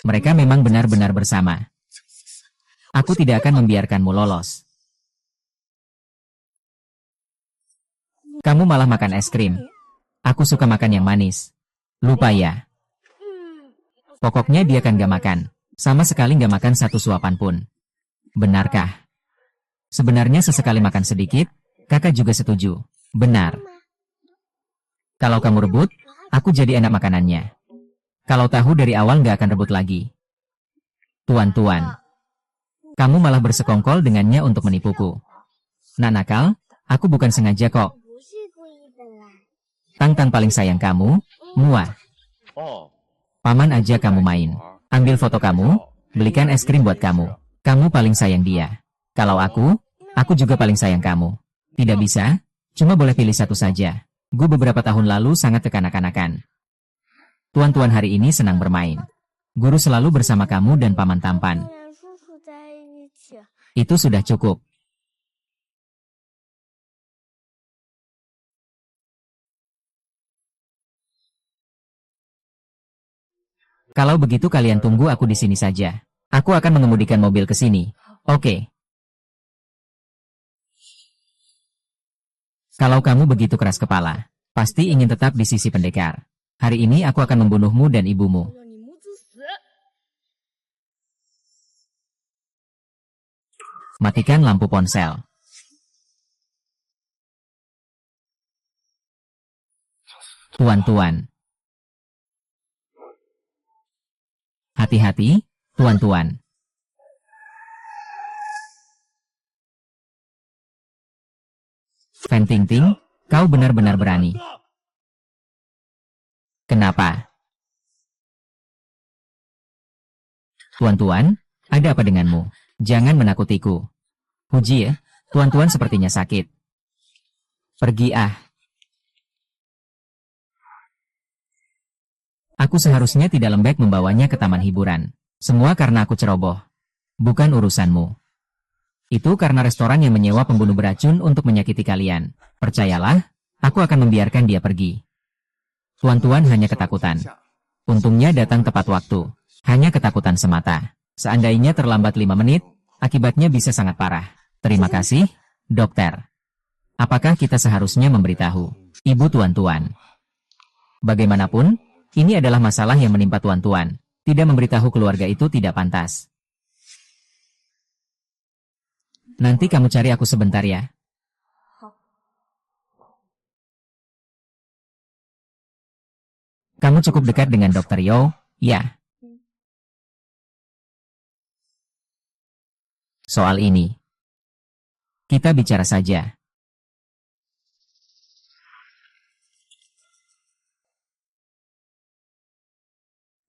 Mereka memang benar-benar bersama. Aku tidak akan membiarkanmu lolos. Kamu malah makan es krim. Aku suka makan yang manis. Lupa ya. Pokoknya dia kan gak makan. Sama sekali gak makan satu suapan pun. Benarkah? Sebenarnya sesekali makan sedikit, kakak juga setuju. Benar. Kalau kamu rebut, aku jadi enak makanannya. Kalau tahu dari awal gak akan rebut lagi. Tuan-tuan. Kamu malah bersekongkol dengannya untuk menipuku. Nak nakal, aku bukan sengaja kok. Tang-tang paling sayang kamu, muah. Paman aja kamu main. Ambil foto kamu, belikan es krim buat kamu. Kamu paling sayang dia. Kalau aku juga paling sayang kamu. Tidak bisa, cuma boleh pilih satu saja. Gue beberapa tahun lalu sangat kekanak-kanakan. Tuan-tuan hari ini senang bermain. Guru selalu bersama kamu dan paman tampan. Itu sudah cukup. Kalau begitu kalian tunggu aku di sini saja. Aku akan mengemudikan mobil ke sini. Oke. Kalau kamu begitu keras kepala, pasti ingin tetap di sisi pendekar. Hari ini aku akan membunuhmu dan ibumu. 让你母子死！ Matikan lampu ponsel. Tuan-tuan. Hati-hati, tuan-tuan. Fan Tingting, kau benar-benar berani. Kenapa? Tuan-tuan, ada apa denganmu? Jangan menakutiku. Puji ya, tuan-tuan sepertinya sakit. Pergi ah. Aku seharusnya tidak lembek membawanya ke taman hiburan. Semua karena aku ceroboh. Bukan urusanmu. Itu karena restoran yang menyewa pembunuh beracun untuk menyakiti kalian. Percayalah, aku akan membiarkan dia pergi. Tuan-tuan hanya ketakutan. Untungnya datang tepat waktu. Hanya ketakutan semata. Seandainya terlambat 5 menit, akibatnya bisa sangat parah. Terima kasih, dokter. Apakah kita seharusnya memberitahu ibu tuan-tuan? Bagaimanapun, ini adalah masalah yang menimpa tuan-tuan. Tidak memberitahu keluarga itu tidak pantas. Nanti kamu cari aku sebentar ya. Kamu cukup dekat dengan Dr. Yo, ya. Soal ini, kita bicara saja.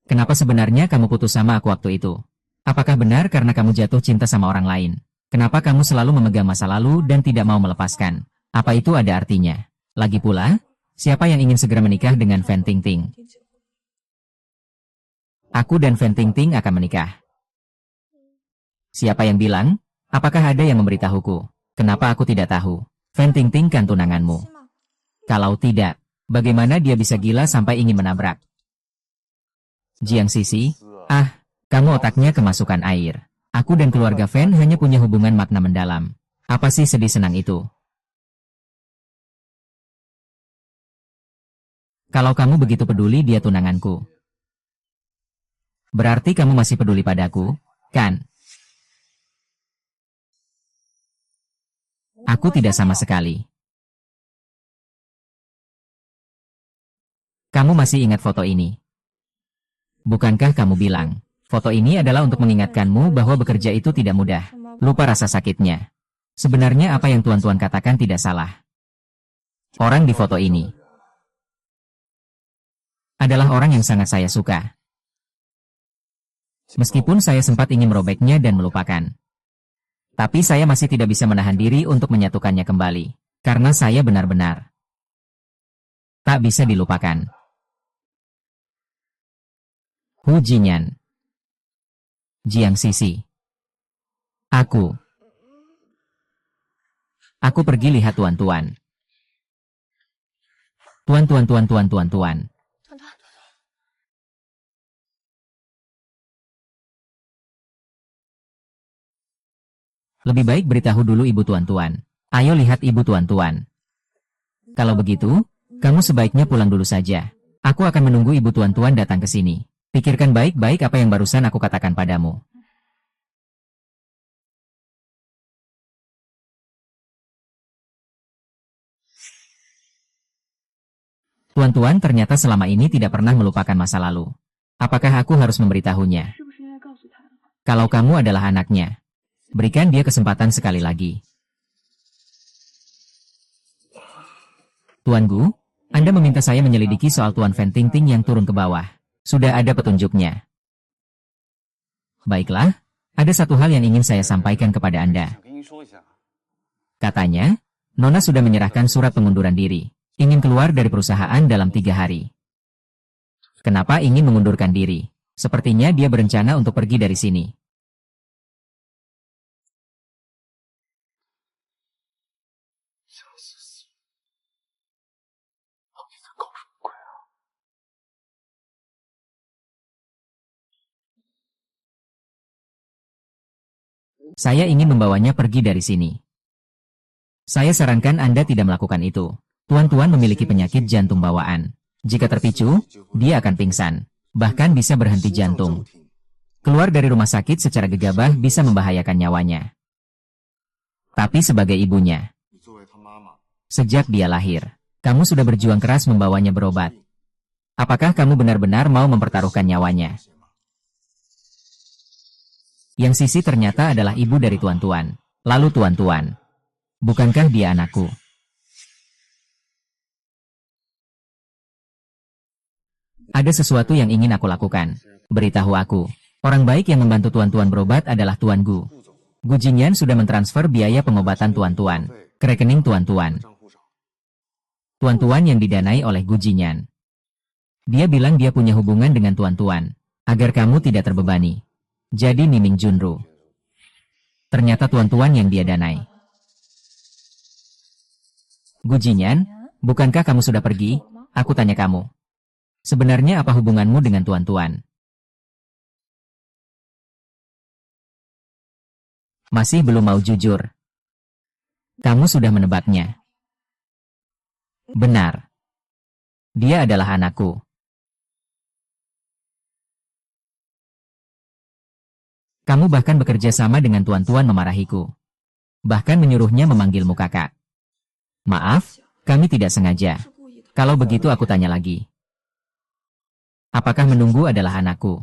Kenapa sebenarnya kamu putus sama aku waktu itu? Apakah benar karena kamu jatuh cinta sama orang lain? Kenapa kamu selalu memegang masa lalu dan tidak mau melepaskan? Apa itu ada artinya? Lagi pula, siapa yang ingin segera menikah dengan Fan Tingting? Aku dan Fan Tingting akan menikah. Siapa yang bilang? Apakah ada yang memberitahuku? Kenapa aku tidak tahu? Fan Tingting kan tunanganmu. Kalau tidak, bagaimana dia bisa gila sampai ingin menabrak? Jiang Sisi, kamu otaknya kemasukan air. Aku dan keluarga Fan hanya punya hubungan makna mendalam. Apa sih sedih senang itu? Kalau kamu begitu peduli dia tunanganku, berarti kamu masih peduli padaku, kan? Aku tidak sama sekali. Kamu masih ingat foto ini? Bukankah kamu bilang, foto ini adalah untuk mengingatkanmu bahwa bekerja itu tidak mudah. Lupa rasa sakitnya. Sebenarnya apa yang tuan-tuan katakan tidak salah. Orang di foto ini adalah orang yang sangat saya suka. Meskipun saya sempat ingin merobeknya dan melupakan. Tapi saya masih tidak bisa menahan diri untuk menyatukannya kembali. Karena saya benar-benar tak bisa dilupakan. Hu Jinyan. Jiang Sisi. Aku pergi lihat tuan-tuan. Tuan. Lebih baik beritahu dulu ibu tuan-tuan. Ayo lihat ibu tuan-tuan. Kalau begitu, kamu sebaiknya pulang dulu saja. Aku akan menunggu ibu tuan-tuan datang ke sini. Pikirkan baik-baik apa yang barusan aku katakan padamu. Tuan-tuan ternyata selama ini tidak pernah melupakan masa lalu. Apakah aku harus memberitahunya? Kalau kamu adalah anaknya, berikan dia kesempatan sekali lagi. Tuan Gu, Anda meminta saya menyelidiki soal Tuan Fan Tingting yang turun ke bawah. Sudah ada petunjuknya. Baiklah, ada satu hal yang ingin saya sampaikan kepada Anda. Katanya, Nona sudah menyerahkan surat pengunduran diri. Ingin keluar dari perusahaan dalam 3 hari. Kenapa ingin mengundurkan diri? Sepertinya dia berencana untuk pergi dari sini. Saya ingin membawanya pergi dari sini. Saya sarankan Anda tidak melakukan itu. Tuan-tuan memiliki penyakit jantung bawaan. Jika terpicu, dia akan pingsan. Bahkan bisa berhenti jantung. Keluar dari rumah sakit secara gegabah bisa membahayakan nyawanya. Tapi sebagai ibunya, sejak dia lahir, kamu sudah berjuang keras membawanya berobat. Apakah kamu benar-benar mau mempertaruhkan nyawanya? Yang Sisi ternyata adalah ibu dari tuan-tuan. Lalu tuan-tuan, bukankah dia anakku? Ada sesuatu yang ingin aku lakukan. Beritahu aku. Orang baik yang membantu tuan-tuan berobat adalah Tuan Gu. Gu Jingyan sudah mentransfer biaya pengobatan tuan-tuan ke rekening tuan-tuan. Tuan-tuan yang didanai oleh Gu Jingyan. Dia bilang dia punya hubungan dengan tuan-tuan, agar kamu tidak terbebani. Jadi Niming Junru. Ternyata tuan-tuan yang dia danai. Gu Jingyan, bukankah kamu sudah pergi? Aku tanya kamu. Sebenarnya apa hubunganmu dengan tuan-tuan? Masih belum mau jujur. Kamu sudah menebaknya. Benar. Dia adalah anakku. Kamu bahkan bekerja sama dengan tuan-tuan memarahiku. Bahkan menyuruhnya memanggilmu kakak. Maaf, kami tidak sengaja. Kalau begitu aku tanya lagi. Apakah menunggu adalah anakku?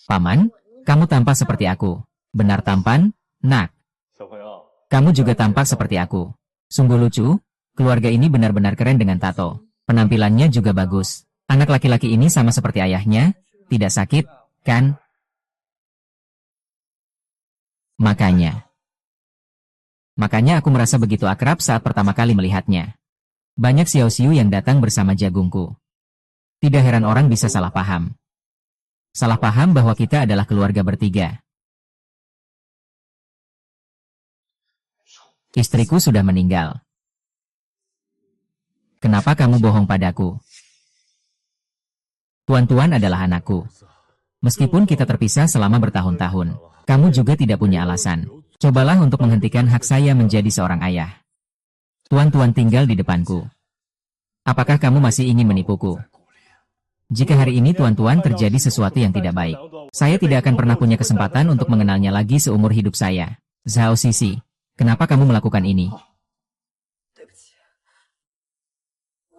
Paman, kamu tampak seperti aku. Benar tampan, nak. Kamu juga tampak seperti aku. Sungguh lucu, keluarga ini benar-benar keren dengan tato. Penampilannya juga bagus. Anak laki-laki ini sama seperti ayahnya, tidak sakit, kan? Makanya aku merasa begitu akrab saat pertama kali melihatnya. Banyak xiao-xiu yang datang bersama jagungku. Tidak heran orang bisa salah paham. Salah paham bahwa kita adalah keluarga bertiga. Istriku sudah meninggal. Kenapa kamu bohong padaku? Tuan-tuan adalah anakku. Meskipun kita terpisah selama bertahun-tahun, kamu juga tidak punya alasan. Cobalah untuk menghentikan hak saya menjadi seorang ayah. Tuan-tuan tinggal di depanku. Apakah kamu masih ingin menipuku? Jika hari ini tuan-tuan terjadi sesuatu yang tidak baik, saya tidak akan pernah punya kesempatan untuk mengenalnya lagi seumur hidup saya. Zhao Sisi, kenapa kamu melakukan ini?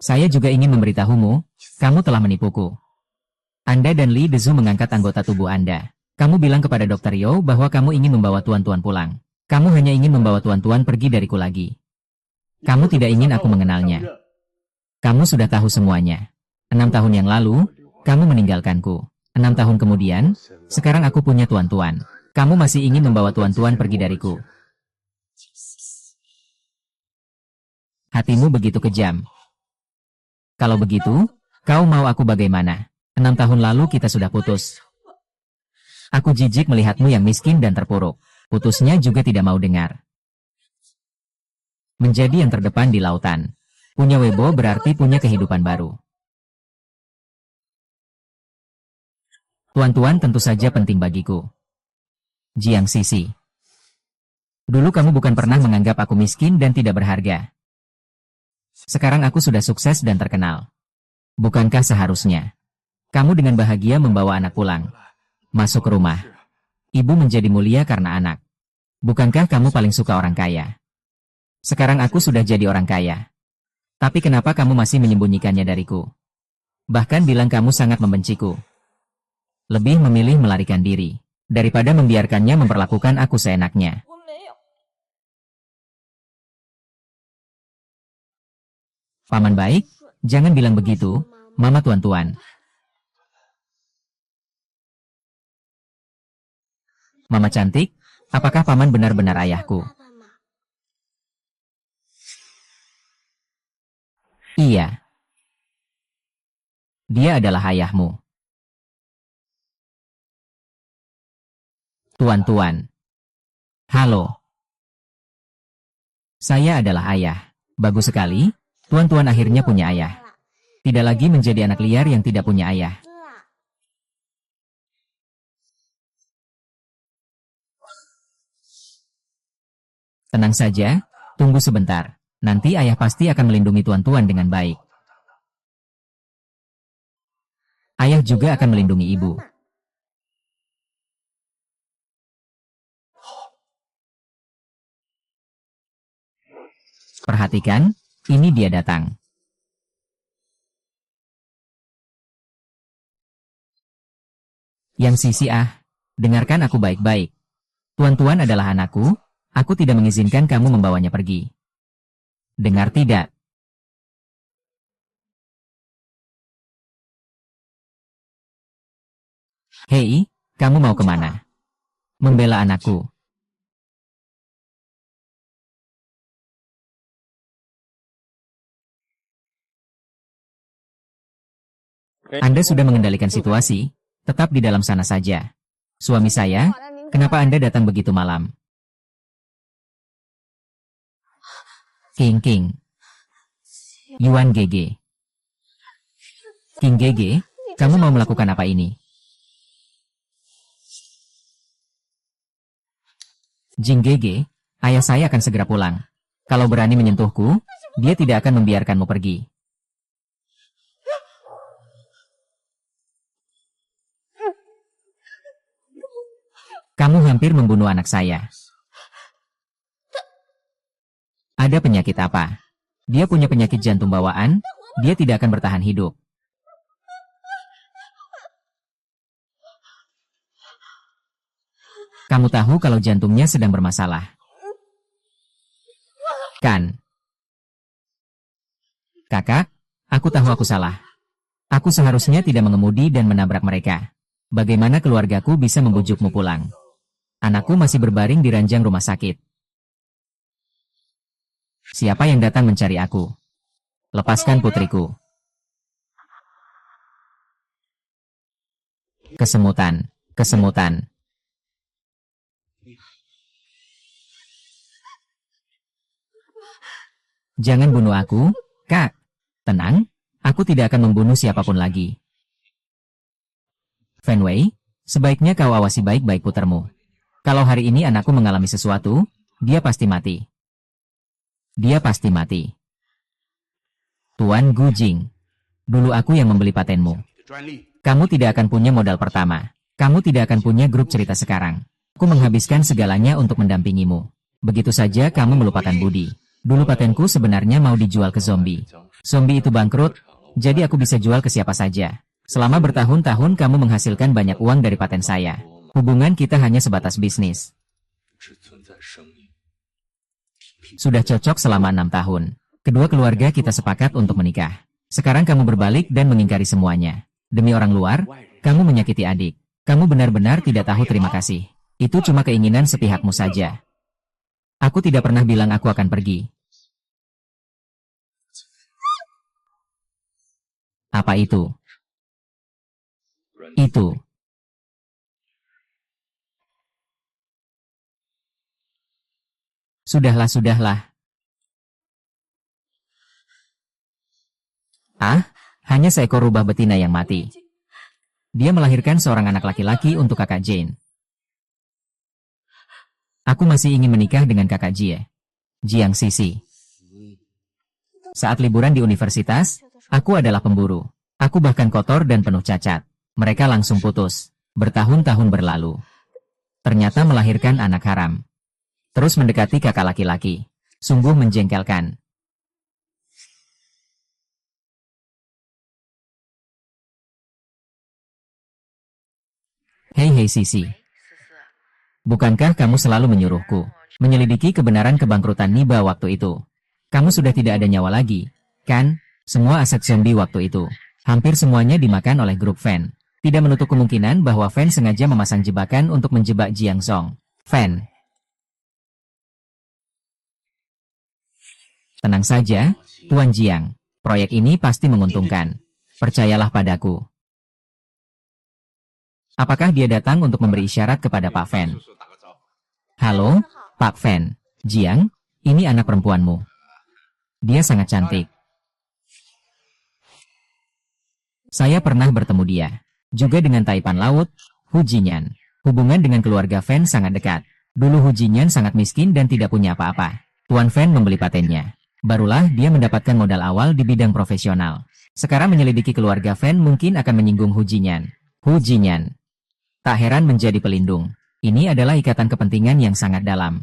Saya juga ingin memberitahumu, kamu telah menipuku. Anda dan Li Dezu mengangkat anggota tubuh Anda. Kamu bilang kepada Dr. Yo bahwa kamu ingin membawa tuan-tuan pulang. Kamu hanya ingin membawa tuan-tuan pergi dariku lagi. Kamu tidak ingin aku mengenalnya. Kamu sudah tahu semuanya. 6 tahun yang lalu, kamu meninggalkanku. 6 tahun kemudian, sekarang aku punya tuan-tuan. Kamu masih ingin membawa tuan-tuan pergi dariku. Hatimu begitu kejam. Kalau begitu, kau mau aku bagaimana? 6 tahun lalu kita sudah putus. Aku jijik melihatmu yang miskin dan terpuruk. Putusnya juga tidak mau dengar. Menjadi yang terdepan di lautan. Punya Weibo berarti punya kehidupan baru. Tuan-tuan tentu saja penting bagiku. Jiang Sisi. Dulu kamu bukan pernah menganggap aku miskin dan tidak berharga. Sekarang aku sudah sukses dan terkenal. Bukankah seharusnya kamu dengan bahagia membawa anak pulang? Masuk ke rumah. Ibu menjadi mulia karena anak. Bukankah kamu paling suka orang kaya? Sekarang aku sudah jadi orang kaya. Tapi kenapa kamu masih menyembunyikannya dariku? Bahkan bilang kamu sangat membenciku. Lebih memilih melarikan diri, daripada membiarkannya memperlakukan aku seenaknya. Paman baik, jangan bilang begitu, Mama tuan-tuan. Mama cantik, apakah paman benar-benar ayahku? Iya. Dia adalah ayahmu. Tuan-tuan. Halo. Saya adalah ayah. Bagus sekali. Tuan-tuan akhirnya punya ayah. Tidak lagi menjadi anak liar yang tidak punya ayah. 对了， Tenang saja, tunggu sebentar. Nanti ayah pasti akan melindungi tuan-tuan dengan baik. Ayah juga akan melindungi ibu. 妈妈 Perhatikan, ini dia datang. Yang Sisi dengarkan aku baik-baik. Tuan-tuan adalah anakku, aku tidak mengizinkan kamu membawanya pergi. Dengar tidak? Hei, kamu mau kemana? Membela anakku. Anda sudah mengendalikan situasi, tetap di dalam sana saja. Suami saya, kenapa Anda datang begitu malam? King. Yuan GG. King GG, kamu mau melakukan apa ini? Jing GG, ayah saya akan segera pulang. Kalau berani menyentuhku, dia tidak akan membiarkanmu pergi. Kamu hampir membunuh anak saya. Ada penyakit apa? Dia punya penyakit jantung bawaan, dia tidak akan bertahan hidup. Kamu tahu kalau jantungnya sedang bermasalah. Kan? Kakak, aku tahu aku salah. Aku seharusnya tidak mengemudi dan menabrak mereka. Bagaimana keluargaku bisa membujukmu pulang? Anakku masih berbaring di ranjang rumah sakit. Siapa yang datang mencari aku? Lepaskan putriku. Kesemutan. Jangan bunuh aku, Kak. Tenang, aku tidak akan membunuh siapapun lagi. Fenway, sebaiknya kau awasi baik-baik putermu. Kalau hari ini anakku mengalami sesuatu, dia pasti mati. Tuan Gujing, dulu aku yang membeli patenmu. Kamu tidak akan punya modal pertama. Kamu tidak akan punya grup cerita sekarang. Aku menghabiskan segalanya untuk mendampingimu. Begitu saja kamu melupakan budi. Dulu patenku sebenarnya mau dijual ke zombie. Zombie itu bangkrut, jadi aku bisa jual ke siapa saja. Selama bertahun-tahun kamu menghasilkan banyak uang dari paten saya. Hubungan kita hanya sebatas bisnis. Sudah cocok selama 6 tahun. Kedua keluarga kita sepakat untuk menikah. Sekarang kamu berbalik dan mengingkari semuanya. Demi orang luar, kamu menyakiti adik. Kamu benar-benar tidak tahu terima kasih. Itu cuma keinginan sepihakmu saja. Aku tidak pernah bilang aku akan pergi. Apa itu? Itu. Sudahlah. Hanya seekor rubah betina yang mati. Dia melahirkan seorang anak laki-laki untuk kakak Jane. Aku masih ingin menikah dengan kakak Jie. Jiang Sisi. Saat liburan di universitas, aku adalah pemburu. Aku bahkan kotor dan penuh cacat. Mereka langsung putus. Bertahun-tahun berlalu. Ternyata melahirkan anak haram. Terus mendekati kakak laki-laki. Sungguh menjengkelkan. Hei Sisi. Bukankah kamu selalu menyuruhku menyelidiki kebenaran kebangkrutan Niba waktu itu? Kamu sudah tidak ada nyawa lagi, kan? Semua aset zombie waktu itu. Hampir semuanya dimakan oleh grup Fan. Tidak menutup kemungkinan bahwa Fan sengaja memasang jebakan untuk menjebak Jiang Song. Fan. Tenang saja, Tuan Jiang. Proyek ini pasti menguntungkan. Percayalah padaku. Apakah dia datang untuk memberi isyarat kepada Pak Fan? Halo, Pak Fan. Jiang, Ini anak perempuanmu. Dia sangat cantik. Saya pernah bertemu dia. Juga dengan Taipan Laut, Hu Jinyan. Hubungan dengan keluarga Fan sangat dekat. Dulu Hu Jinyan sangat miskin dan tidak punya apa-apa. Tuan Fan membeli patennya. Barulah dia mendapatkan modal awal di bidang profesional. Sekarang menyelidiki keluarga Fan mungkin akan menyinggung Hu Jinyan. Hu Jinyan. Tak heran menjadi pelindung. Ini adalah ikatan kepentingan yang sangat dalam.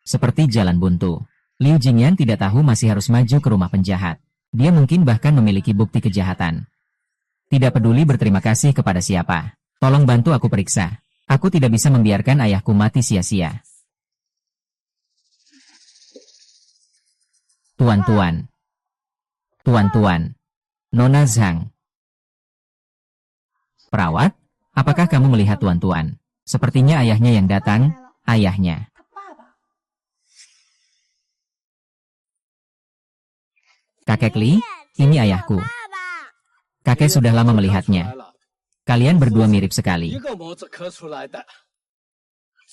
Seperti jalan buntu. Liu Jingyan tidak tahu masih harus maju ke rumah penjahat. Dia mungkin bahkan memiliki bukti kejahatan. Tidak peduli berterima kasih kepada siapa. Tolong bantu aku periksa. Aku tidak bisa membiarkan ayahku mati sia-sia. Tuan-tuan. Tuan-tuan. Nona Zhang. Perawat, apakah kamu melihat tuan-tuan? Sepertinya ayahnya yang datang, ayahnya. Kakek Li, ini ayahku. Kakek sudah lama melihatnya. Kalian berdua mirip sekali.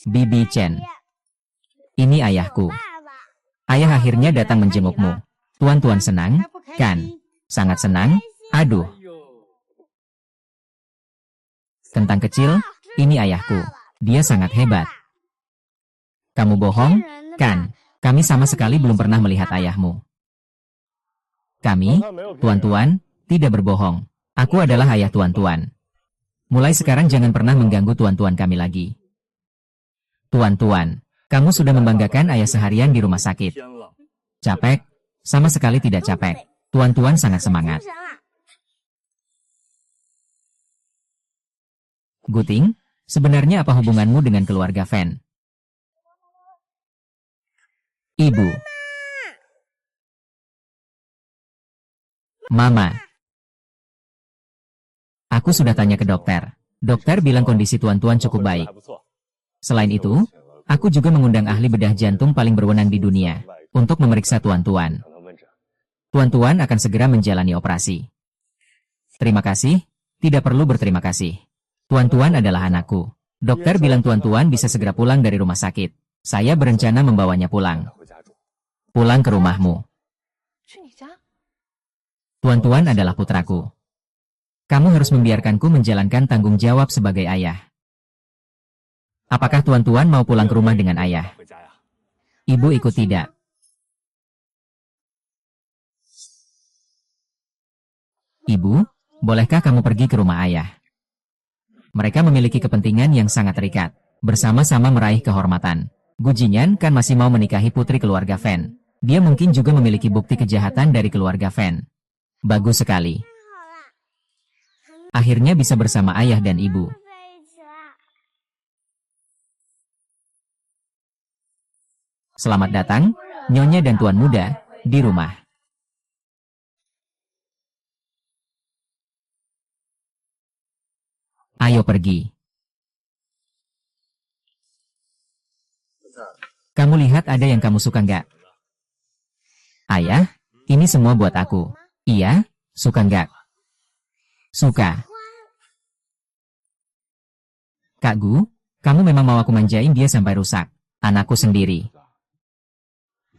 Bibi Chen. Ini ayahku. Ayah akhirnya datang menjengukmu. Tuan-tuan senang, kan? Sangat senang? Aduh. Kentang kecil, ini ayahku. Dia sangat hebat. Kamu bohong, kan? Kami sama sekali belum pernah melihat ayahmu. Kami, tuan-tuan, tidak berbohong. Aku adalah ayah tuan-tuan. Mulai sekarang jangan pernah mengganggu tuan-tuan kami lagi. Tuan-tuan, kamu sudah membanggakan ayah seharian di rumah sakit. Capek? Sama sekali tidak capek. Tuan-tuan sangat semangat. Guting, sebenarnya apa hubunganmu dengan keluarga Fan? Ibu. Mama. Aku sudah tanya ke dokter. Dokter bilang kondisi tuan-tuan cukup baik. Selain itu, aku juga mengundang ahli bedah jantung paling berwenang di dunia untuk memeriksa tuan-tuan. Tuan-tuan akan segera menjalani operasi. Terima kasih, tidak perlu berterima kasih. Tuan-tuan adalah anakku. Dokter bilang tuan-tuan bisa segera pulang dari rumah sakit. Saya berencana membawanya pulang. Pulang ke rumahmu. Tuan-tuan adalah putraku. Kamu harus membiarkanku menjalankan tanggung jawab sebagai ayah. Apakah tuan-tuan mau pulang ke rumah dengan ayah? Ibu ikut tidak. Ibu, bolehkah kamu pergi ke rumah ayah? Mereka memiliki kepentingan yang sangat terikat. Bersama-sama meraih kehormatan. Gu Jinyan kan masih mau menikahi putri keluarga Fan. Dia mungkin juga memiliki bukti kejahatan dari keluarga Fan. Bagus sekali. Akhirnya bisa bersama ayah dan ibu. Selamat datang, Nyonya dan Tuan Muda, di rumah. Ayo pergi. Kamu lihat ada yang kamu suka nggak? Ayah, ini semua buat aku. Iya, suka nggak? Suka. Kak Gu, kamu memang mau aku manjain dia sampai rusak. Anakku sendiri.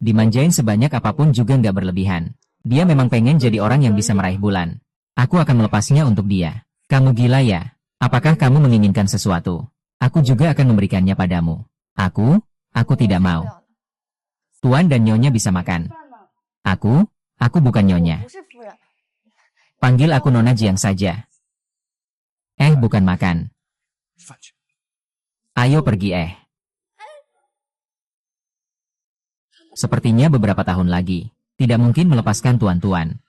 Dimanjain sebanyak apapun juga nggak berlebihan. Dia memang pengen jadi orang yang bisa meraih bulan. Aku akan melepasnya untuk dia. Kamu gila ya? Apakah kamu menginginkan sesuatu? Aku juga akan memberikannya padamu. Aku tidak mau. Tuan dan Nyonya bisa makan. Aku bukan Nyonya. Panggil aku Nona Jiang saja. Bukan makan. Ayo pergi Sepertinya beberapa tahun lagi. Tidak mungkin melepaskan tuan-tuan.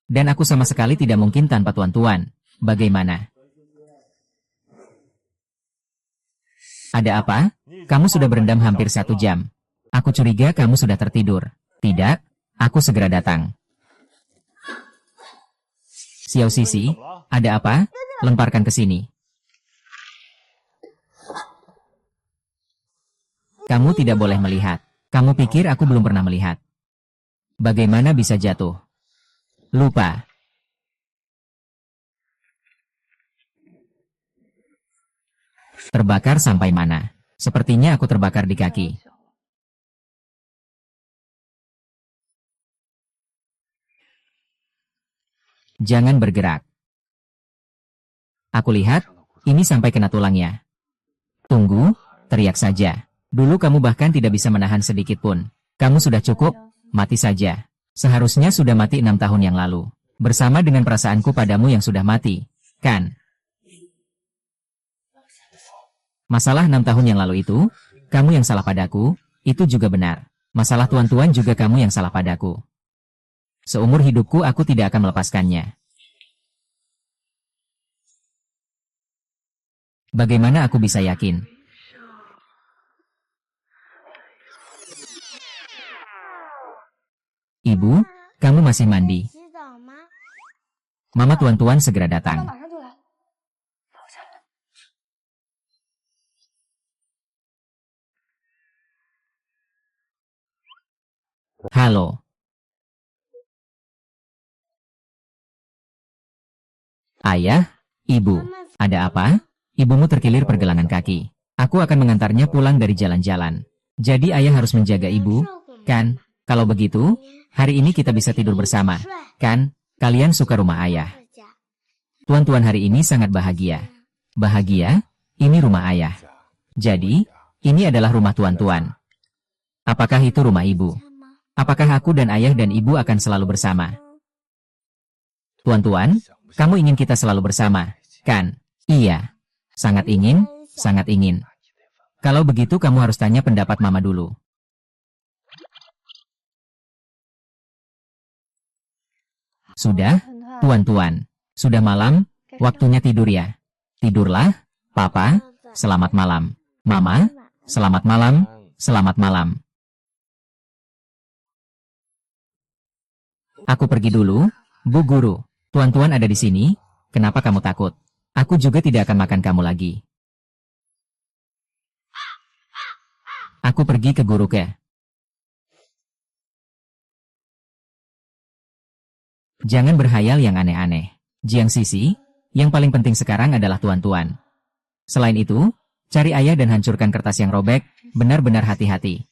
Dan aku sama sekali tidak mungkin tanpa tuan-tuan. Bagaimana? Ada apa? Kamu sudah berendam hampir 1 jam. Aku curiga kamu sudah tertidur. Tidak, aku segera datang. Xiao Sisi, ada apa? Lemparkan ke sini. Kamu tidak boleh melihat. Kamu pikir aku belum pernah melihat. Bagaimana bisa jatuh? Lupa. Terbakar sampai mana? Sepertinya aku terbakar di kaki. Jangan bergerak. Aku lihat, ini sampai kena tulangnya. Tunggu, teriak saja. Dulu kamu bahkan tidak bisa menahan sedikit pun. Kamu sudah cukup, mati saja. Seharusnya sudah mati 6 tahun yang lalu. Bersama dengan perasaanku padamu yang sudah mati, kan? Masalah 6 tahun yang lalu itu, kamu yang salah padaku, itu juga benar. Masalah tuan-tuan juga kamu yang salah padaku. Seumur hidupku aku tidak akan melepaskannya. Bagaimana aku bisa yakin? Ibu, kamu masih mandi. Mama tuan-tuan segera datang. Halo. Ayah, ibu, ada apa? Ibumu terkilir pergelangan kaki. Aku akan mengantarnya pulang dari jalan-jalan. Jadi ayah harus menjaga ibu, kan? Kalau begitu, hari ini kita bisa tidur bersama, kan? Kalian suka rumah ayah. Tuan-tuan hari ini sangat bahagia. Bahagia? Ini rumah ayah. Jadi, ini adalah rumah tuan-tuan. Apakah itu rumah ibu? Apakah aku dan ayah dan ibu akan selalu bersama? Tuan-tuan, kamu ingin kita selalu bersama, kan? Iya. Sangat ingin, sangat ingin. Kalau begitu kamu harus tanya pendapat mama dulu. Sudah, tuan-tuan. Sudah malam, waktunya tidur ya. Tidurlah, Papa. Selamat malam. Mama, selamat malam, selamat malam. Aku pergi dulu, Bu Guru. Tuan-tuan ada di sini, kenapa kamu takut? Aku juga tidak akan makan kamu lagi. Aku pergi ke guru ke. Jangan berhayal yang aneh-aneh. Jiang Sisi, yang paling penting sekarang adalah tuan-tuan. Selain itu, cari ayah dan hancurkan kertas yang robek, benar-benar hati-hati.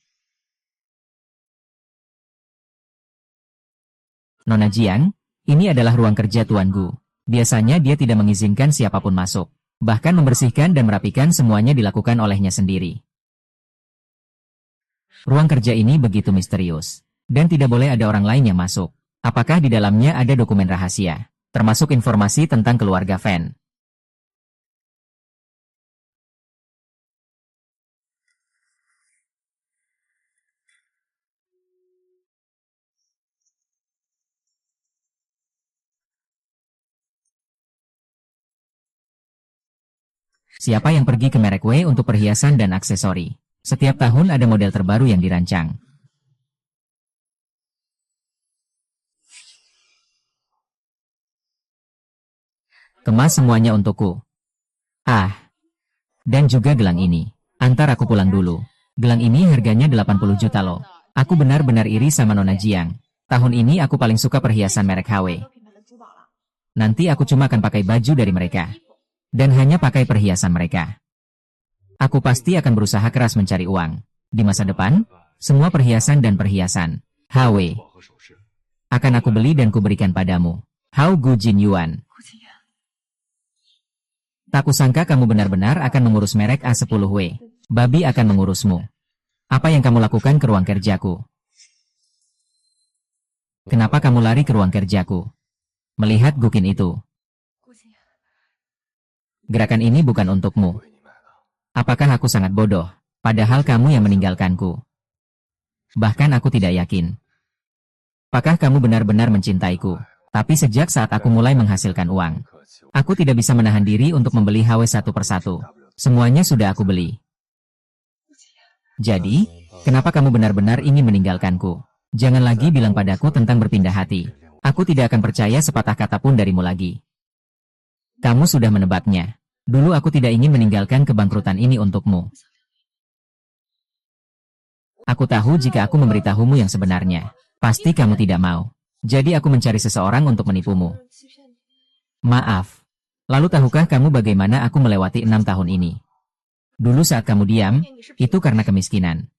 Nona Jiang, ini adalah ruang kerja Tuan Gu. Biasanya dia tidak mengizinkan siapapun masuk. Bahkan membersihkan dan merapikan semuanya dilakukan olehnya sendiri. Ruang kerja ini begitu misterius. Dan tidak boleh ada orang lain yang masuk. Apakah di dalamnya ada dokumen rahasia? Termasuk informasi tentang keluarga Fan. Siapa yang pergi ke merek W untuk perhiasan dan aksesori? Setiap tahun ada model terbaru yang dirancang. Kemas semuanya untukku. Ah. Dan juga gelang ini. Antar aku pulang dulu. Gelang ini harganya 80 juta loh. Aku benar-benar iri sama Nona Jiang. Tahun ini aku paling suka perhiasan merek HW. Nanti aku cuma akan pakai baju dari mereka. Dan hanya pakai perhiasan mereka. Aku pasti akan berusaha keras mencari uang. Di masa depan, semua perhiasan dan perhiasan HW akan aku beli dan kuberikan padamu. Hao Gu Jin Yuan. Tak kusangka kamu benar-benar akan mengurus merek A10W. Babi akan mengurusmu. Apa yang kamu lakukan ke ruang kerjaku? Kenapa kamu lari ke ruang kerjaku? Melihat Gukin itu. Gerakan ini bukan untukmu. Apakah aku sangat bodoh? Padahal kamu yang meninggalkanku. Bahkan aku tidak yakin. Apakah kamu benar-benar mencintaiku? Tapi sejak saat aku mulai menghasilkan uang, aku tidak bisa menahan diri untuk membeli HW satu persatu. Semuanya sudah aku beli. Jadi, kenapa kamu benar-benar ingin meninggalkanku? Jangan lagi bilang padaku tentang berpindah hati. Aku tidak akan percaya sepatah kata pun darimu lagi. Kamu sudah menebaknya. Dulu aku tidak ingin meninggalkan kebangkrutan ini untukmu. Aku tahu jika aku memberitahumu yang sebenarnya, pasti kamu tidak mau. Jadi aku mencari seseorang untuk menipumu. Maaf. Lalu tahukah kamu bagaimana aku melewati 6 tahun ini? Dulu saat kamu diam, itu karena kemiskinan.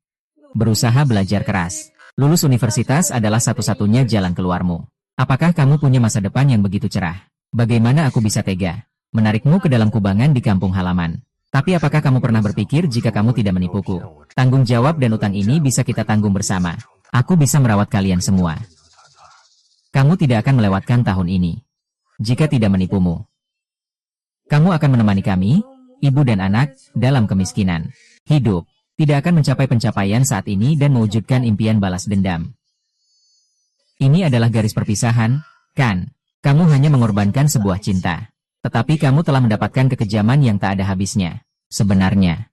Berusaha belajar keras. Lulus universitas adalah satu-satunya jalan keluarmu. Apakah kamu punya masa depan yang begitu cerah? Bagaimana aku bisa tega menarikmu ke dalam kubangan di kampung halaman? Tapi apakah kamu pernah berpikir jika kamu tidak menipuku? Tanggung jawab dan utang ini bisa kita tanggung bersama. Aku bisa merawat kalian semua. Kamu tidak akan melewatkan tahun ini jika tidak menipumu. Kamu akan menemani kami, ibu dan anak, dalam kemiskinan. Hidup tidak akan mencapai pencapaian saat ini dan mewujudkan impian balas dendam. Ini adalah garis perpisahan, kan? Kamu hanya mengorbankan sebuah cinta. Tetapi kamu telah mendapatkan kekejaman yang tak ada habisnya. Sebenarnya,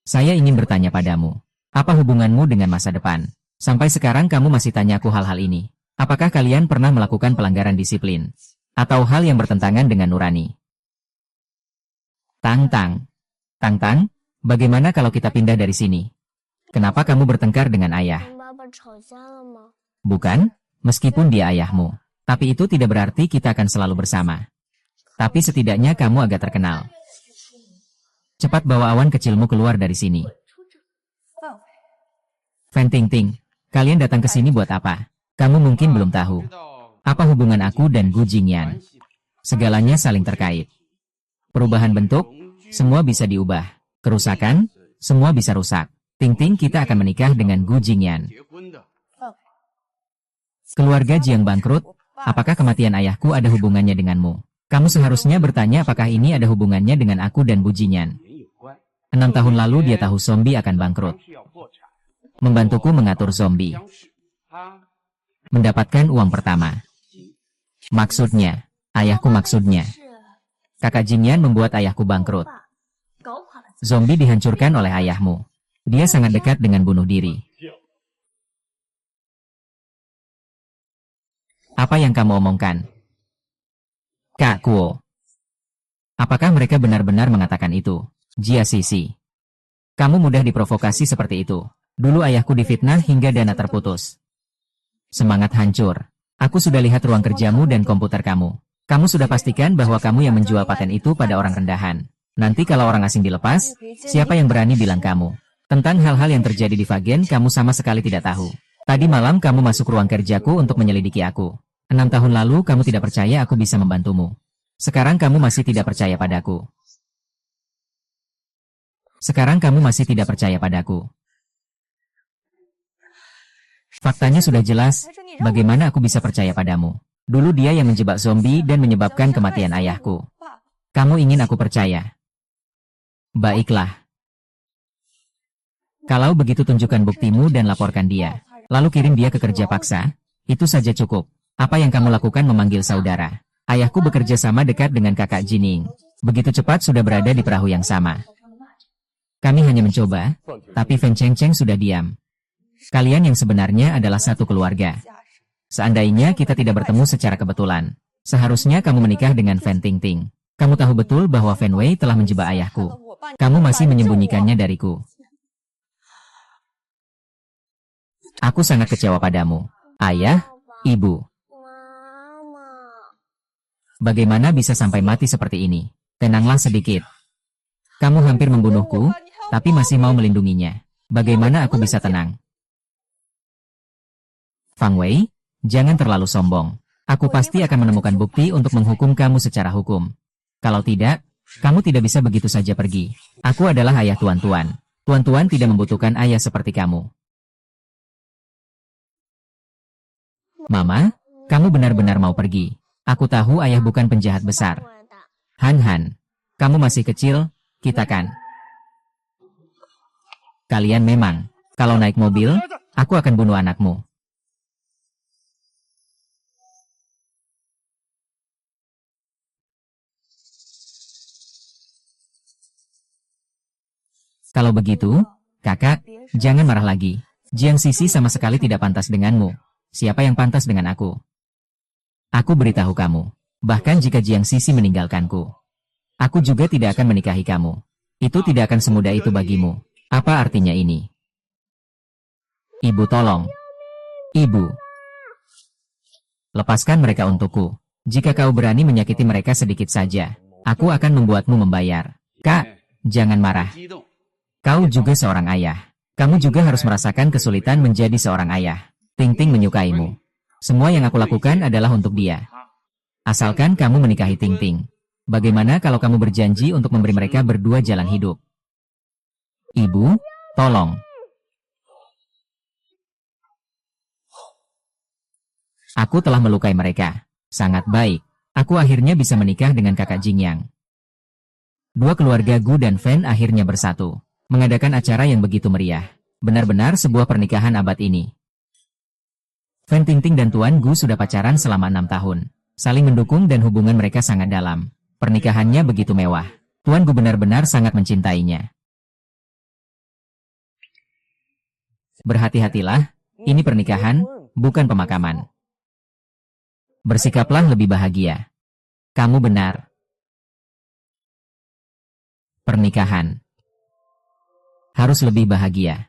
saya ingin bertanya padamu, apa hubunganmu dengan masa depan? Sampai sekarang kamu masih tanya aku hal-hal ini. Apakah kalian pernah melakukan pelanggaran disiplin? Atau hal yang bertentangan dengan nurani? Tang-tang. Tang-tang, bagaimana kalau kita pindah dari sini? Kenapa kamu bertengkar dengan ayah? 跟爸爸吵架了吗？ Bukan, meskipun dia ayahmu. Tapi itu tidak berarti kita akan selalu bersama. Tapi setidaknya kamu agak terkenal. Cepat bawa awan kecilmu keluar dari sini. Fan Ting Ting, kalian datang ke sini buat apa? Kamu mungkin belum tahu. Apa hubungan aku dan Gu Jingyan? Segalanya saling terkait. Perubahan bentuk, semua bisa diubah. Kerusakan, semua bisa rusak. Ting Ting, kita akan menikah dengan Gu Jingyan. Keluarga Jiang bangkrut, apakah kematian ayahku ada hubungannya denganmu? Kamu seharusnya bertanya apakah ini ada hubungannya dengan aku dan Bu Jingyan. 6 tahun lalu dia tahu zombie akan bangkrut. Membantuku mengatur zombie. Mendapatkan uang pertama. Maksudnya, ayahku maksudnya. Kakak Jingyan membuat ayahku bangkrut. Zombie dihancurkan oleh ayahmu. Dia sangat dekat dengan bunuh diri. Apa yang kamu omongkan? Kak Kuo. Apakah mereka benar-benar mengatakan itu? Jia Sisi. Kamu mudah diprovokasi seperti itu. Dulu ayahku difitnah hingga dana terputus. Semangat hancur. Aku sudah lihat ruang kerjamu dan komputer kamu. Kamu sudah pastikan bahwa kamu yang menjual paten itu pada orang rendahan. Nanti kalau orang asing dilepas, siapa yang berani bilang kamu? Tentang hal-hal yang terjadi di Fagen kamu sama sekali tidak tahu. Tadi malam kamu masuk ruang kerjaku untuk menyelidiki aku. 6 tahun lalu kamu tidak percaya aku bisa membantumu. Sekarang kamu masih tidak percaya padaku. Sekarang kamu masih tidak percaya padaku. Faktanya sudah jelas, bagaimana aku bisa percaya padamu? Dulu dia yang menjebak zombie dan menyebabkan kematian ayahku. Kamu ingin aku percaya? Baiklah. Kalau begitu tunjukkan buktimu dan laporkan dia. Lalu kirim dia ke kerja paksa. Itu saja cukup. Apa yang kamu lakukan memanggil saudara? Ayahku bekerja sama dekat dengan kakak Jining. Begitu cepat sudah berada di perahu yang sama. Kami hanya mencoba, tapi Fen Cheng Cheng sudah diam. Kalian yang sebenarnya adalah satu keluarga. Seandainya kita tidak bertemu secara kebetulan, seharusnya kamu menikah dengan Fen Ting Ting. Kamu tahu betul bahwa Fen Wei telah menjebak ayahku. Kamu masih menyembunyikannya dariku. Aku sangat kecewa padamu. Ayah, ibu. Mama. Bagaimana bisa sampai mati seperti ini? Tenanglah sedikit. Kamu hampir membunuhku, tapi masih mau melindunginya. Bagaimana aku bisa tenang? Fang Wei, jangan terlalu sombong. Aku pasti akan menemukan bukti untuk menghukum kamu secara hukum. Kalau tidak, kamu tidak bisa begitu saja pergi. Aku adalah ayah tuan-tuan. Tuan-tuan tidak membutuhkan ayah seperti kamu. Mama, kamu benar-benar mau pergi. Aku tahu ayah bukan penjahat besar. Han, kamu masih kecil, kita kan. Kalian memang, kalau naik mobil, aku akan bunuh anakmu. Kalau begitu, kakak, jangan marah lagi. Jiang Sisi sama sekali tidak pantas denganmu. Siapa yang pantas dengan aku? Aku beritahu kamu. Bahkan jika Jiang Sisi meninggalkanku, aku juga tidak akan menikahi kamu. Itu tidak akan semudah itu bagimu. Apa artinya ini? Ibu tolong. Ibu. Lepaskan mereka untukku. Jika kau berani menyakiti mereka sedikit saja, aku akan membuatmu membayar. Kak, jangan marah. Kau juga seorang ayah. Kamu juga harus merasakan kesulitan menjadi seorang ayah. Ting Ting menyukaimu. Semua yang aku lakukan adalah untuk dia. Asalkan kamu menikahi Ting Ting. Bagaimana kalau kamu berjanji untuk memberi mereka berdua jalan hidup? Ibu, tolong. Aku telah melukai mereka. Sangat baik. Aku akhirnya bisa menikah dengan kakak Jingyang. Dua keluarga Gu dan Fen akhirnya bersatu, mengadakan acara yang begitu meriah. Benar-benar sebuah pernikahan abad ini. Fen Tingting dan Tuan Gu sudah pacaran selama 6 tahun. Saling mendukung dan hubungan mereka sangat dalam. Pernikahannya begitu mewah. Tuan Gu benar-benar sangat mencintainya. Berhati-hatilah, ini pernikahan, bukan pemakaman. Bersikaplah lebih bahagia. Kamu benar. Pernikahan harus lebih bahagia.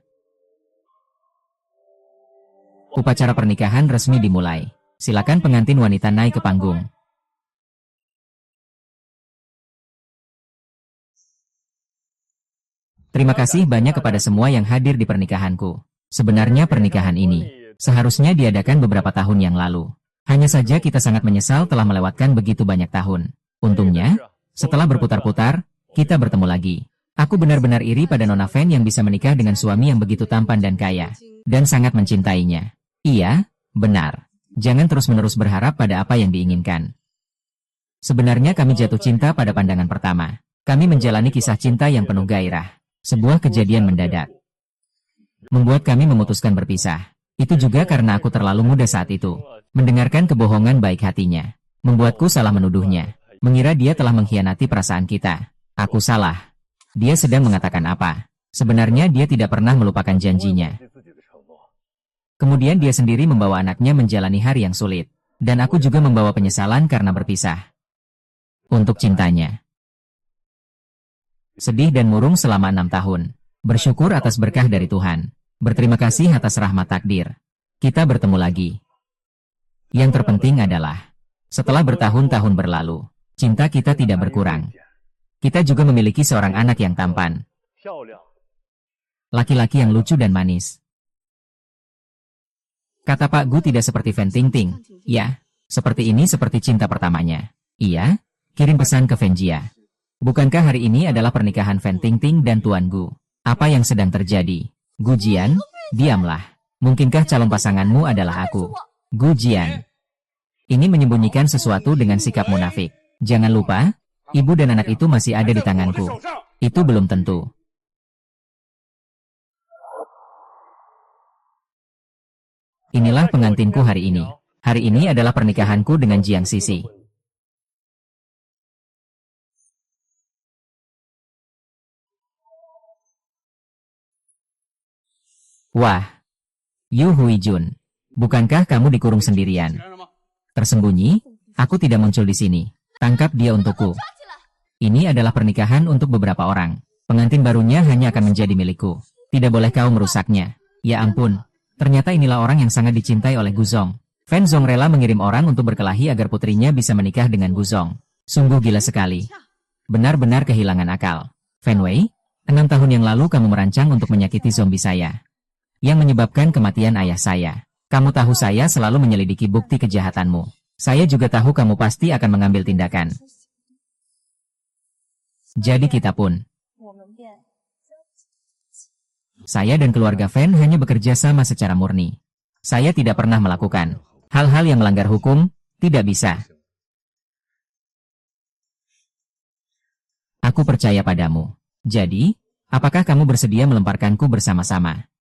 Upacara pernikahan resmi dimulai. Silakan pengantin wanita naik ke panggung. Terima kasih banyak kepada semua yang hadir di pernikahanku. Sebenarnya pernikahan ini seharusnya diadakan beberapa tahun yang lalu. Hanya saja kita sangat menyesal telah melewatkan begitu banyak tahun. Untungnya, setelah berputar-putar, kita bertemu lagi. Aku benar-benar iri pada Nona Fen yang bisa menikah dengan suami yang begitu tampan dan kaya, dan sangat mencintainya. Iya, benar. Jangan terus-menerus berharap pada apa yang diinginkan. Sebenarnya kami jatuh cinta pada pandangan pertama. Kami menjalani kisah cinta yang penuh gairah. Sebuah kejadian mendadak membuat kami memutuskan berpisah. Itu juga karena aku terlalu muda saat itu. Mendengarkan kebohongan baik hatinya membuatku salah menuduhnya. Mengira dia telah mengkhianati perasaan kita. Aku salah. Dia sedang mengatakan apa? Sebenarnya dia tidak pernah melupakan janjinya. Kemudian dia sendiri membawa anaknya menjalani hari yang sulit. Dan aku juga membawa penyesalan karena berpisah. Untuk cintanya. Sedih dan murung selama 6 tahun. Bersyukur atas berkah dari Tuhan. Berterima kasih atas rahmat takdir. Kita bertemu lagi. Yang terpenting adalah, setelah bertahun-tahun berlalu, cinta kita tidak berkurang. Kita juga memiliki seorang anak yang tampan. Laki-laki yang lucu dan manis. Kata Pak Gu tidak seperti Fen Tingting. Ya, seperti ini seperti cinta pertamanya. Iya, kirim pesan ke Fen Jia. Bukankah hari ini adalah pernikahan Fen Tingting dan Tuan Gu? Apa yang sedang terjadi? Gu Jian, diamlah. Mungkinkah calon pasanganmu adalah aku? Gu Jian. Ini menyembunyikan sesuatu dengan sikap munafik. Jangan lupa, ibu dan anak itu masih ada di tanganku. Itu belum tentu. Inilah pengantinku hari ini. Hari ini adalah pernikahanku dengan Jiang Sisi. Wah, Yu Huijun, bukankah kamu dikurung sendirian? Tersembunyi? Aku tidak muncul di sini. Tangkap dia untukku. Ini adalah pernikahan untuk beberapa orang. Pengantin barunya hanya akan menjadi milikku. Tidak boleh kau merusaknya. Ya ampun. Ternyata inilah orang yang sangat dicintai oleh Guzong. Fen Zong rela mengirim orang untuk berkelahi agar putrinya bisa menikah dengan Guzong. Sungguh gila sekali. Benar-benar kehilangan akal. Fen Wei, 6 tahun yang lalu kamu merancang untuk menyakiti zombie saya. Yang menyebabkan kematian ayah saya. Kamu tahu saya selalu menyelidiki bukti kejahatanmu. Saya juga tahu kamu pasti akan mengambil tindakan. Jadi kita pun. Saya dan keluarga Fen hanya bekerja sama secara murni. Saya tidak pernah melakukan hal-hal yang melanggar hukum, tidak bisa. Aku percaya padamu. Jadi, apakah kamu bersedia melemparkanku bersama-sama?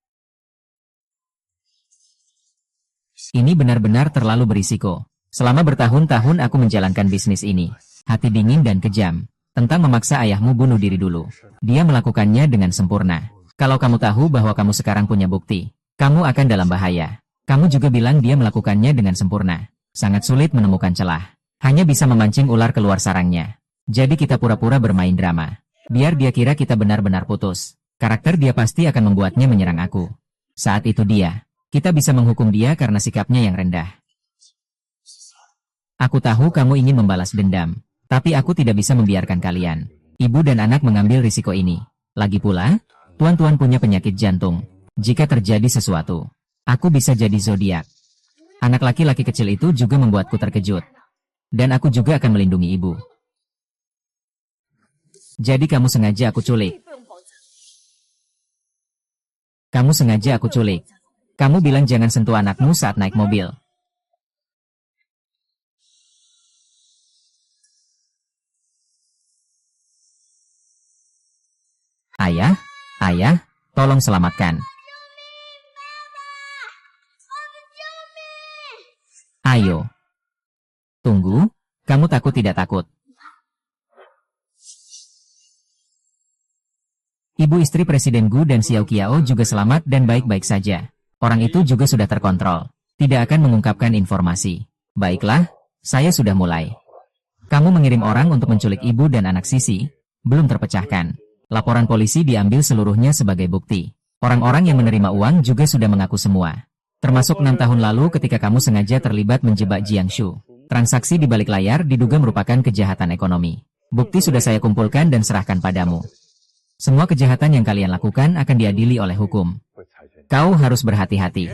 Ini benar-benar terlalu berisiko. Selama bertahun-tahun aku menjalankan bisnis ini. Hati dingin dan kejam. Tentang memaksa ayahmu bunuh diri dulu. Dia melakukannya dengan sempurna. Kalau kamu tahu bahwa kamu sekarang punya bukti, kamu akan dalam bahaya. Kamu juga bilang dia melakukannya dengan sempurna. Sangat sulit menemukan celah. Hanya bisa memancing ular keluar sarangnya. Jadi kita pura-pura bermain drama. Biar dia kira kita benar-benar putus. Karakter dia pasti akan membuatnya menyerang aku. Saat itu kita bisa menghukum dia karena sikapnya yang rendah. Aku tahu kamu ingin membalas dendam. Tapi aku tidak bisa membiarkan kalian, ibu dan anak mengambil risiko ini. Lagi pula, tuan-tuan punya penyakit jantung. Jika terjadi sesuatu, aku bisa jadi zodiak. Anak laki-laki kecil itu juga membuatku terkejut. Dan aku juga akan melindungi ibu. Jadi kamu sengaja aku culik. Kamu sengaja aku culik. Kamu bilang jangan sentuh anakmu saat naik mobil. Ayah, ayah, tolong selamatkan. Ayo. Tunggu, kamu takut tidak takut? Ibu istri Presiden Gu dan Xiao Qiao juga selamat dan baik-baik saja. Orang itu juga sudah terkontrol. Tidak akan mengungkapkan informasi. Baiklah, saya sudah mulai. Kamu mengirim orang untuk menculik ibu dan anak Sisi, belum terpecahkan. Laporan polisi diambil seluruhnya sebagai bukti. Orang-orang yang menerima uang juga sudah mengaku semua. Termasuk 6 tahun lalu ketika kamu sengaja terlibat menjebak Jiangshu. Transaksi di balik layar diduga merupakan kejahatan ekonomi. Bukti sudah saya kumpulkan dan serahkan padamu. Semua kejahatan yang kalian lakukan akan diadili oleh hukum. Kau harus berhati-hati.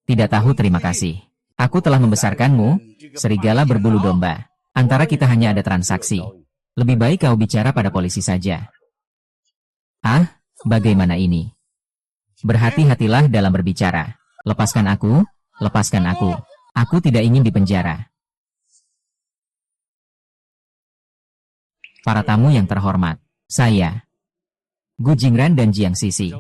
Tidak tahu terima kasih. Aku telah membesarkanmu, serigala berbulu domba. Antara kita hanya ada transaksi. Lebih baik kau bicara pada polisi saja. Ah, bagaimana ini? Berhati-hatilah dalam berbicara. Lepaskan aku, lepaskan aku. Aku tidak ingin dipenjara. Para tamu yang terhormat, saya, Gu Jingran dan Jiang Sisi,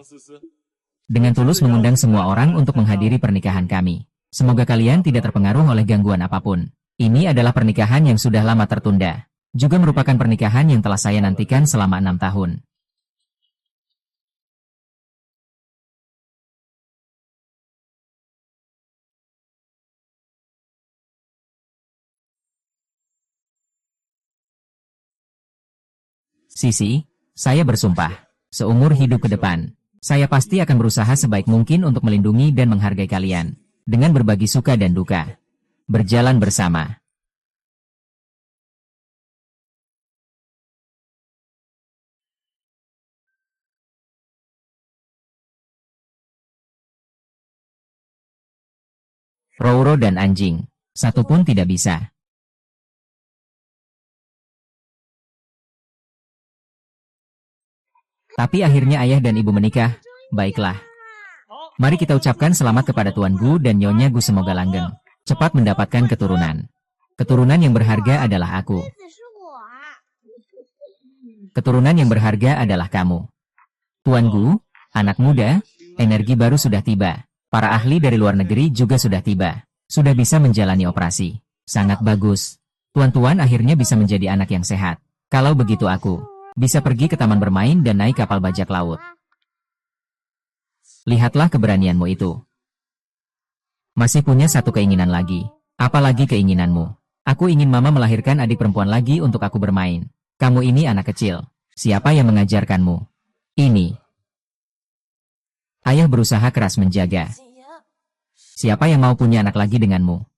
dengan tulus mengundang semua orang untuk menghadiri pernikahan kami. Semoga kalian tidak terpengaruh oleh gangguan apapun. Ini adalah pernikahan yang sudah lama tertunda. Juga merupakan pernikahan yang telah saya nantikan selama 6 tahun. Sisi, saya bersumpah, seumur hidup ke depan, saya pasti akan berusaha sebaik mungkin untuk melindungi dan menghargai kalian, dengan berbagi suka dan duka. Berjalan bersama. Roro dan anjing, satu pun tidak bisa. Tapi akhirnya ayah dan ibu menikah. Baiklah. Mari kita ucapkan selamat kepada Tuan Gu dan Nyonya Gu, semoga langgeng. Cepat mendapatkan keturunan. Keturunan yang berharga adalah aku. Keturunan yang berharga adalah kamu. Tuan Gu, anak muda, energi baru sudah tiba. Para ahli dari luar negeri juga sudah tiba. Sudah bisa menjalani operasi. Sangat bagus. Tuan-tuan akhirnya bisa menjadi anak yang sehat. Kalau begitu aku bisa pergi ke taman bermain dan naik kapal bajak laut. Lihatlah keberanianmu itu. Masih punya satu keinginan lagi. Apalagi keinginanmu? Aku ingin mama melahirkan adik perempuan lagi untuk aku bermain. Kamu ini anak kecil. Siapa yang mengajarkanmu? Ini. Ayah berusaha keras menjaga. Siapa yang mau punya anak lagi denganmu?